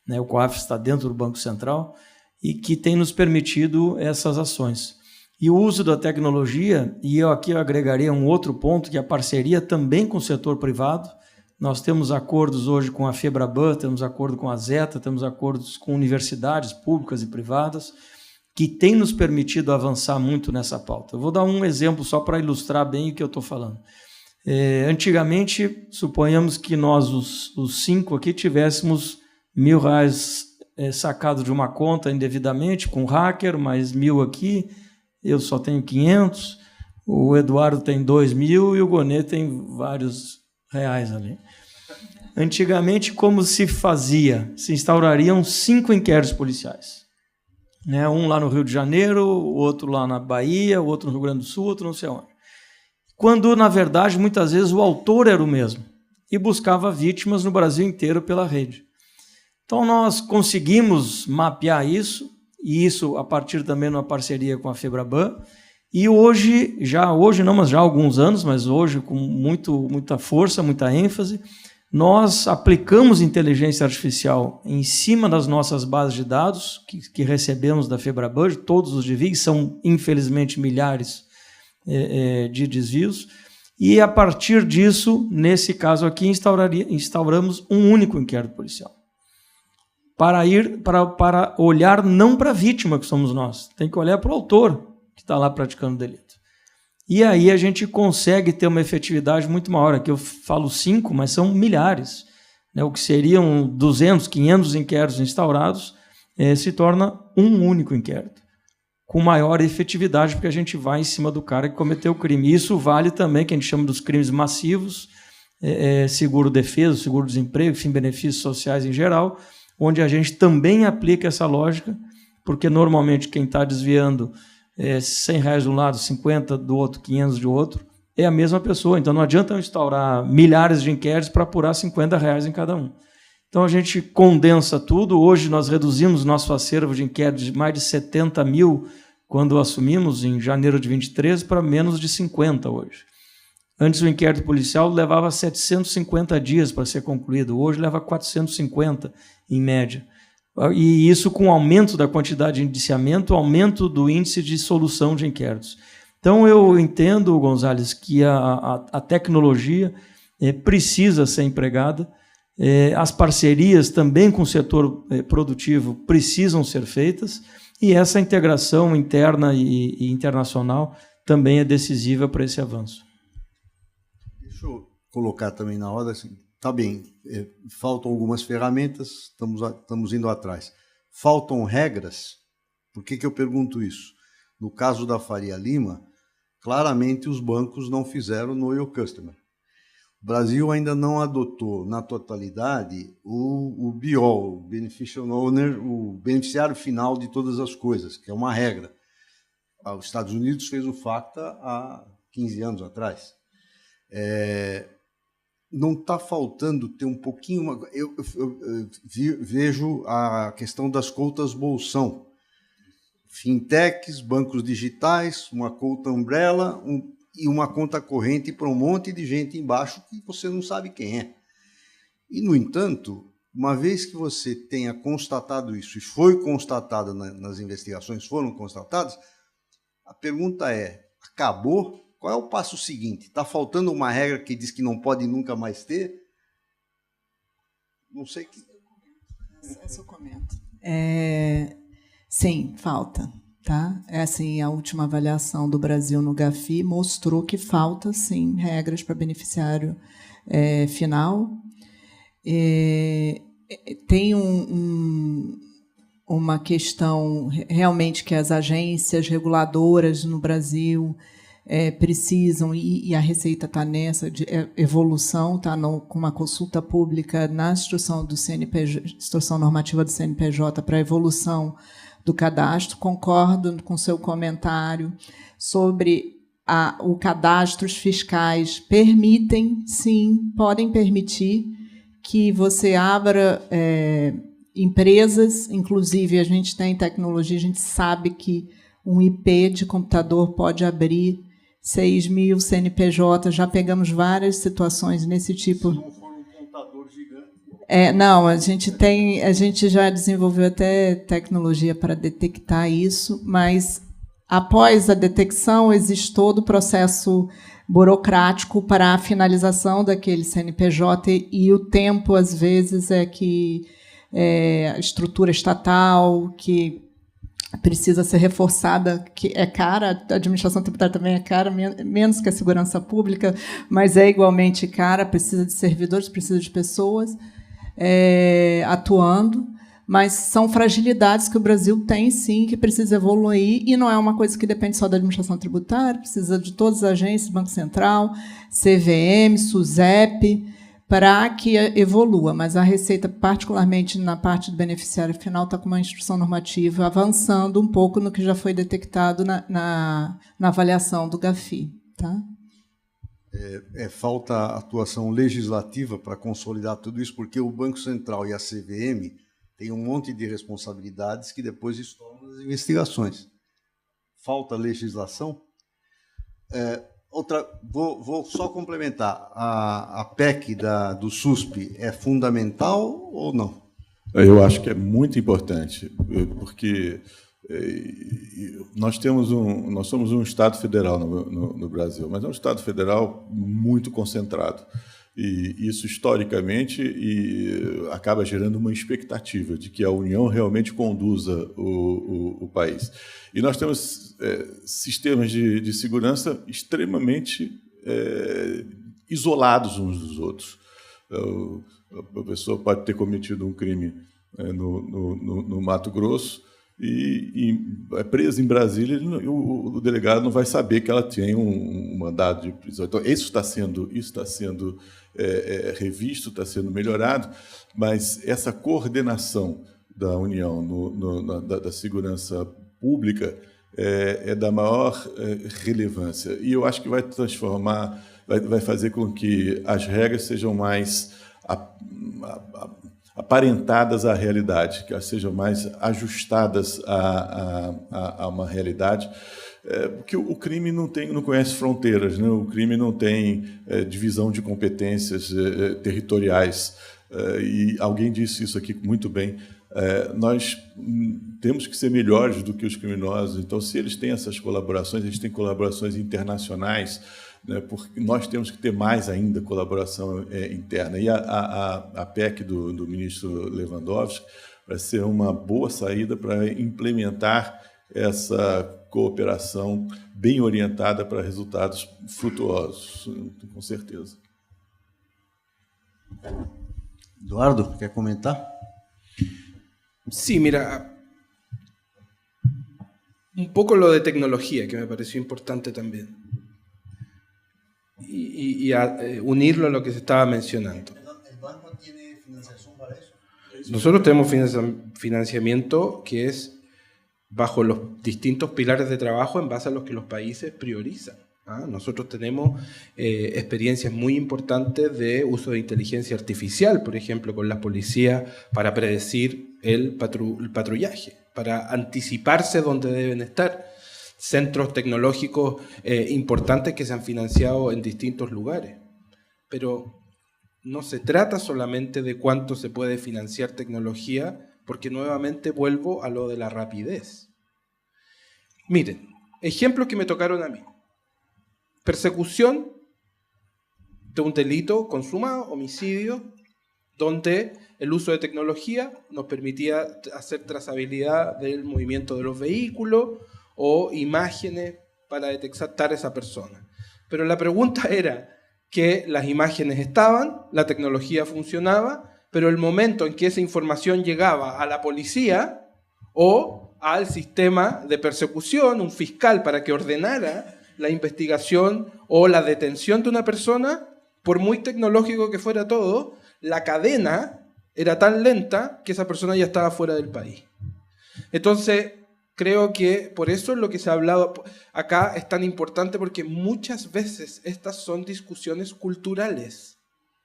né? O COAF está dentro do Banco Central, e que tem nos permitido essas ações. E o uso da tecnologia, e eu aqui agregaria um outro ponto, que é a parceria também com o setor privado. Nós temos acordos hoje com a FEBRABAN, temos acordo com a Zeta, temos acordos com universidades públicas e privadas, que têm nos permitido avançar muito nessa pauta. Eu vou dar um exemplo só para ilustrar bem o que eu estou falando. Antigamente, suponhamos que nós, os 5 aqui, tivéssemos R$1.000 sacado de uma conta indevidamente, com hacker, mais 1.000 aqui, eu só tenho 500, o Eduardo tem 2.000 e o Gonê tem vários reais ali. Antigamente, como se fazia? Se instaurariam 5 inquéritos policiais. Né? Um lá no Rio de Janeiro, o outro lá na Bahia, o outro no Rio Grande do Sul, outro não sei onde. Quando, na verdade, muitas vezes o autor era o mesmo e buscava vítimas no Brasil inteiro pela rede. Então, nós conseguimos mapear isso, e isso a partir também de uma parceria com a FEBRABAN, e hoje não, mas já há alguns anos, mas hoje com muita força, muita ênfase, nós aplicamos inteligência artificial em cima das nossas bases de dados, que recebemos da FEBRABAN, todos os desvios, são infelizmente milhares de desvios, e a partir disso, nesse caso aqui, instauramos um único inquérito policial. Para olhar não para a vítima, que somos nós, tem que olhar para o autor que está lá praticando o delito. E aí a gente consegue ter uma efetividade muito maior. Aqui eu falo 5, mas são milhares. Né? O que seriam 200, 500 inquéritos instaurados se torna um único inquérito, com maior efetividade, porque a gente vai em cima do cara que cometeu o crime. Isso vale também, que a gente chama dos crimes massivos, seguro-defesa, seguro-desemprego, enfim, benefícios sociais em geral, onde a gente também aplica essa lógica, porque normalmente quem está desviando R$100 de um lado, 50 do outro, 500 de outro, é a mesma pessoa. Então não adianta eu instaurar milhares de inquéritos para apurar R$50 em cada um. Então a gente condensa tudo. Hoje nós reduzimos nosso acervo de inquéritos de mais de 70 mil, quando assumimos em janeiro de 23, para menos de 50 hoje. Antes o inquérito policial levava 750 dias para ser concluído, hoje leva 450 em média. E isso com aumento da quantidade de indiciamento, aumento do índice de solução de inquéritos. Então eu entendo, Gonzalez, que a tecnologia precisa ser empregada, As parcerias também com o setor produtivo precisam ser feitas, e essa integração interna e internacional também é decisiva para esse avanço. Deixa eu colocar também na hora, assim, tá bem, faltam algumas ferramentas, estamos indo atrás. Faltam regras? Por que eu pergunto isso? No caso da Faria Lima, claramente os bancos não fizeram Know Your Customer. O Brasil ainda não adotou na totalidade o BIOL, o Beneficial Owner, o beneficiário final de todas as coisas, que é uma regra. Os Estados Unidos fez o FATCA há 15 anos atrás. Não está faltando ter um pouquinho... Eu vejo a questão das contas bolsão. Fintechs, bancos digitais, uma conta umbrella e uma conta corrente para um monte de gente embaixo que você não sabe quem é. E, no entanto, uma vez que você tenha constatado isso, e foi constatado nas investigações, foram constatadas, a pergunta é, acabou? Qual é o passo seguinte? Está faltando uma regra que diz que não pode nunca mais ter? Não sei que... Essa eu comento. Sim, falta. Tá? Assim, a última avaliação do Brasil no GAFI mostrou que falta, sim, regras para beneficiário final. Tem uma questão realmente que as agências reguladoras no Brasil precisam, e a Receita está nessa de evolução, está com uma consulta pública na instrução do CNPJ, instrução normativa do CNPJ para a evolução do cadastro. Concordo com seu comentário sobre o cadastros fiscais. Permitem, sim, podem permitir que você abra empresas, inclusive a gente tem tecnologia, a gente sabe que um IP de computador pode abrir 6.000 CNPJ, já pegamos várias situações nesse tipo. Se não for um contador gigante. Não, a gente já desenvolveu até tecnologia para detectar isso, mas após a detecção existe todo o processo burocrático para a finalização daquele CNPJ, e o tempo, às vezes, é que a estrutura estatal, que precisa ser reforçada, que é cara, a administração tributária também é cara, menos que a segurança pública, mas é igualmente cara, precisa de servidores, precisa de pessoas atuando, mas são fragilidades que o Brasil tem, sim, que precisa evoluir, e não é uma coisa que depende só da administração tributária, precisa de todas as agências, Banco Central, CVM, SUSEP, para que evolua, mas a Receita, particularmente na parte do beneficiário final, está com uma instrução normativa avançando um pouco no que já foi detectado na avaliação do GAFI. Tá? Falta atuação legislativa para consolidar tudo isso, porque o Banco Central e a CVM têm um monte de responsabilidades que depois estouram nas investigações. Falta legislação. Vou só complementar. A PEC do SUSP é fundamental ou não? Eu acho que é muito importante, porque nós somos um Estado federal no Brasil, mas é um Estado federal muito concentrado. E isso, historicamente, acaba gerando uma expectativa de que a União realmente conduza o país. E nós temos sistemas de segurança extremamente isolados uns dos outros. A pessoa pode ter cometido um crime no Mato Grosso e é presa em Brasília, e o delegado não vai saber que ela tem um mandado de prisão. Então, isso está sendo revisto, está sendo melhorado, mas essa coordenação da União da segurança pública é da maior relevância. E eu acho que vai transformar, vai fazer com que as regras sejam mais aparentadas à realidade, que elas sejam mais ajustadas a uma realidade, porque o crime não conhece fronteiras, né? O crime não tem divisão de competências territoriais, e alguém disse isso aqui muito bem. Nós temos que ser melhores do que os criminosos, então, se eles têm essas colaborações, eles têm colaborações internacionais, né, porque nós temos que ter mais ainda colaboração interna. E a PEC do ministro Lewandowski vai ser uma boa saída para implementar essa cooperação bem orientada para resultados frutuosos, com certeza. Eduardo, quer comentar? Sí, mira, un poco lo de tecnología, que me pareció importante también, y unirlo a lo que se estaba mencionando. ¿El banco tiene financiación para eso? Nosotros tenemos financiamiento que es bajo los distintos pilares de trabajo en base a los que los países priorizan. Nosotros tenemos experiencias muy importantes de uso de inteligencia artificial, por ejemplo, con la policía para predecir el patrullaje, para anticiparse dónde deben estar. Centros tecnológicos importantes que se han financiado en distintos lugares. Pero no se trata solamente de cuánto se puede financiar tecnología, porque nuevamente vuelvo a lo de la rapidez. Miren, ejemplos que me tocaron a mí. Persecución de un delito consumado, homicidio, donde el uso de tecnología nos permitía hacer trazabilidad del movimiento de los vehículos o imágenes para detectar a esa persona. Pero la pregunta era que las imágenes estaban, la tecnología funcionaba, pero el momento en que esa información llegaba a la policía o al sistema de persecución, un fiscal para que ordenara la investigación o la detención de una persona, por muy tecnológico que fuera todo, la cadena era tan lenta que esa persona ya estaba fuera del país. Entonces, creo que por eso lo que se ha hablado acá es tan importante, porque muchas veces estas son discusiones culturales.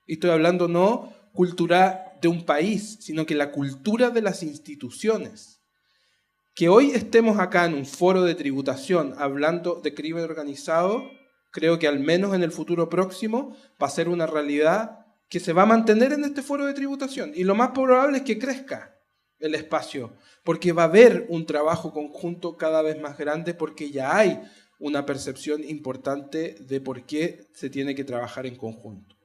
Y estoy hablando no cultura de un país, sino que la cultura de las instituciones. Que hoy estemos acá en un foro de tributación hablando de crimen organizado, creo que al menos en el futuro próximo va a ser una realidad que se va a mantener en este foro de tributación. Y lo más probable es que crezca el espacio, porque va a haber un trabajo conjunto cada vez más grande, porque ya hay una percepción importante de por qué se tiene que trabajar en conjunto.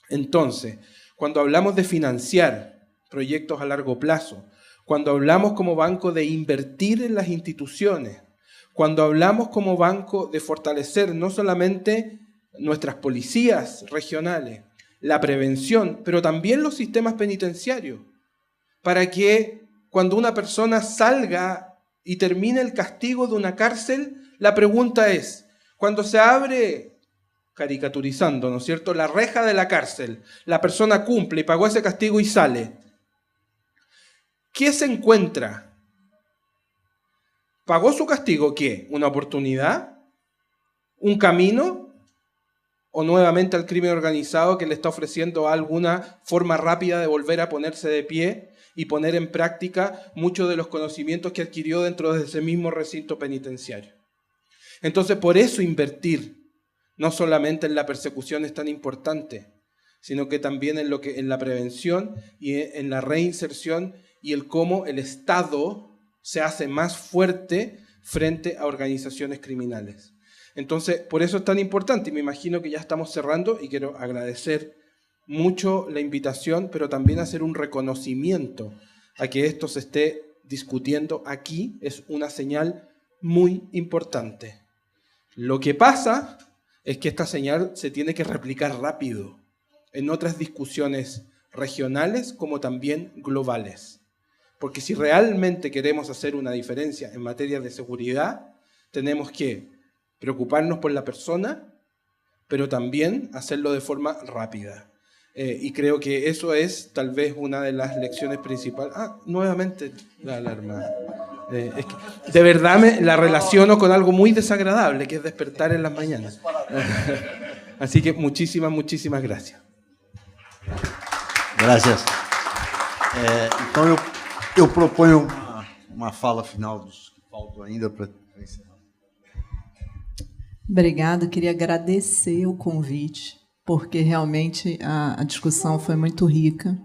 Entonces, cuando hablamos de financiar proyectos a largo plazo, cuando hablamos como banco de invertir en las instituciones, cuando hablamos como banco de fortalecer no solamente nuestras policías regionales, la prevención, pero también los sistemas penitenciarios, para que cuando una persona salga y termine el castigo de una cárcel, la pregunta es, cuando se abre, caricaturizando, ¿no es cierto?, la reja de la cárcel, la persona cumple y pagó ese castigo y sale, ¿qué se encuentra? ¿Pagó su castigo qué? ¿Una oportunidad? ¿Un camino? ¿O nuevamente al crimen organizado que le está ofreciendo alguna forma rápida de volver a ponerse de pie y poner en práctica muchos de los conocimientos que adquirió dentro de ese mismo recinto penitenciario? Entonces, por eso invertir no solamente en la persecución es tan importante, sino que también en la prevención y en la reinserción, y el cómo el Estado se hace más fuerte frente a organizaciones criminales. Entonces, por eso es tan importante, y me imagino que ya estamos cerrando, y quiero agradecer mucho la invitación, pero también hacer un reconocimiento a que esto se esté discutiendo aquí, es una señal muy importante. Lo que pasa es que esta señal se tiene que replicar rápido en otras discusiones regionales como también globales. Porque si realmente queremos hacer una diferencia en materia de seguridad, tenemos que preocuparnos por la persona, pero también hacerlo de forma rápida. Y creo que eso es tal vez una de las lecciones principales. Nuevamente la alarma. Es que de verdad la relaciono con algo muy desagradable, que es despertar en las mañanas. Así que muchísimas, muchísimas gracias. Gracias. Então, eu proponho uma fala final dos que faltam ainda para encerrar. Obrigada, queria agradecer o convite, porque realmente a discussão foi muito rica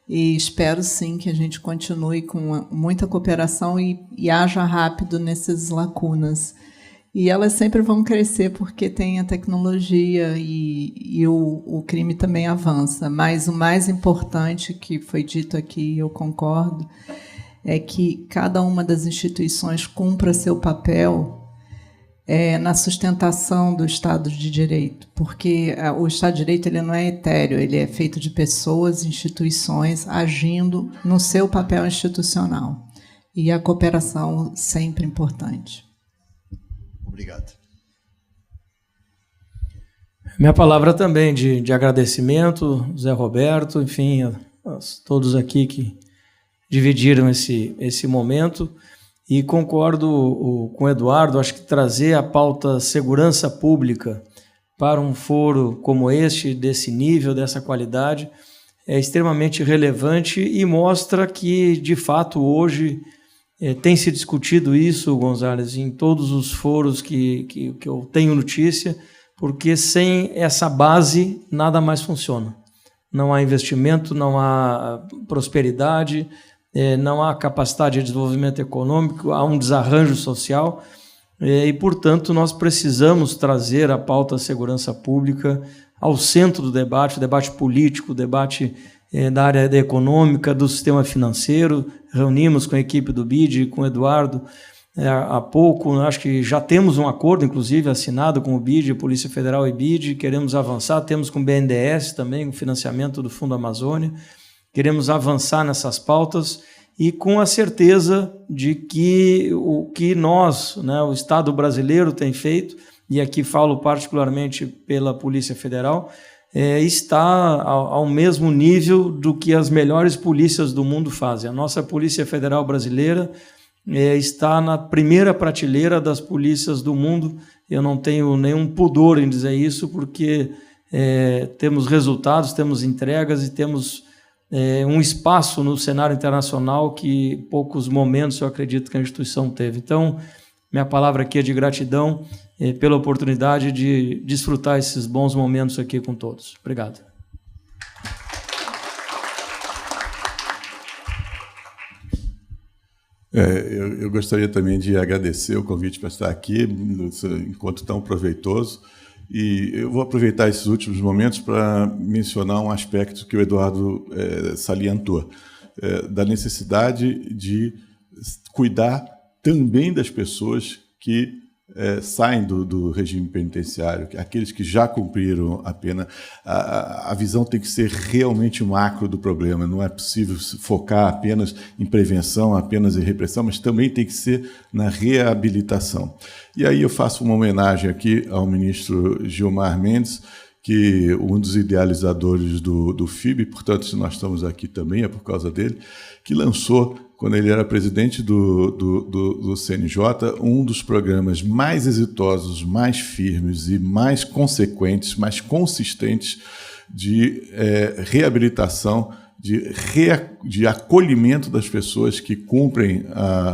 e espero sim que a gente continue com muita cooperação e haja rápido nessas lacunas. E elas sempre vão crescer porque tem a tecnologia e o crime também avança. Mas o mais importante que foi dito aqui, eu concordo, é que cada uma das instituições cumpra seu papel na sustentação do Estado de Direito, porque o Estado de Direito ele não é etéreo, ele é feito de pessoas, instituições agindo no seu papel institucional. E a cooperação sempre importante. Obrigado. Minha palavra também de agradecimento, Zé Roberto, enfim, a todos aqui que dividiram esse momento. E concordo com o Eduardo, acho que trazer a pauta segurança pública para um foro como este, desse nível, dessa qualidade, é extremamente relevante e mostra que, de fato, hoje tem se discutido isso, Gonzalez, em todos os foros que eu tenho notícia, porque sem essa base nada mais funciona. Não há investimento, não há prosperidade, não há capacidade de desenvolvimento econômico, há um desarranjo social e, portanto, nós precisamos trazer a pauta da segurança pública ao centro do debate, o debate político, o debate da área econômica, do sistema financeiro. Reunimos com a equipe do BID, com o Eduardo, há pouco, acho que já temos um acordo, inclusive, assinado com o BID, Polícia Federal e BID, queremos avançar, temos com o BNDES também, o financiamento do Fundo Amazônia. Queremos avançar nessas pautas e com a certeza de que o que nós, o Estado brasileiro tem feito, e aqui falo particularmente pela Polícia Federal, está ao mesmo nível do que as melhores polícias do mundo fazem. A nossa Polícia Federal brasileira está na primeira prateleira das polícias do mundo. Eu não tenho nenhum pudor em dizer isso, porque temos resultados, temos entregas e temos um espaço no cenário internacional que poucos momentos eu acredito que a instituição teve. Então, minha palavra aqui é de gratidão pela oportunidade de desfrutar esses bons momentos aqui com todos. Obrigado. Eu gostaria também de agradecer o convite para estar aqui, enquanto tão proveitoso. E eu vou aproveitar esses últimos momentos para mencionar um aspecto que o Eduardo salientou, da necessidade de cuidar também das pessoas que saem do regime penitenciário, aqueles que já cumpriram a pena. A visão tem que ser realmente macro do problema, não é possível focar apenas em prevenção, apenas em repressão, mas também tem que ser na reabilitação. E aí eu faço uma homenagem aqui ao ministro Gilmar Mendes, que um dos idealizadores do FIB, portanto, se nós estamos aqui também é por causa dele, que lançou, quando ele era presidente do CNJ, um dos programas mais exitosos, mais firmes e mais consequentes, mais consistentes de reabilitação, de acolhimento das pessoas que cumprem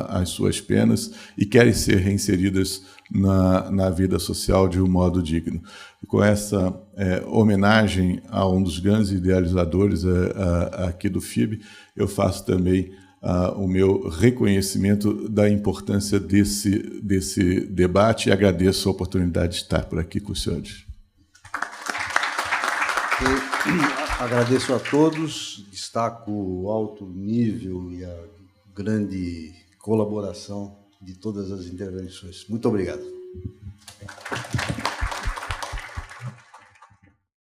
as suas penas e querem ser reinseridas na vida social de um modo digno. Com essa homenagem a um dos grandes idealizadores aqui do FIB, eu faço também o meu reconhecimento da importância desse debate e agradeço a oportunidade de estar por aqui com os senhores. Agradeço a todos, destaco o alto nível e a grande colaboração de todas as intervenções. Muito obrigado.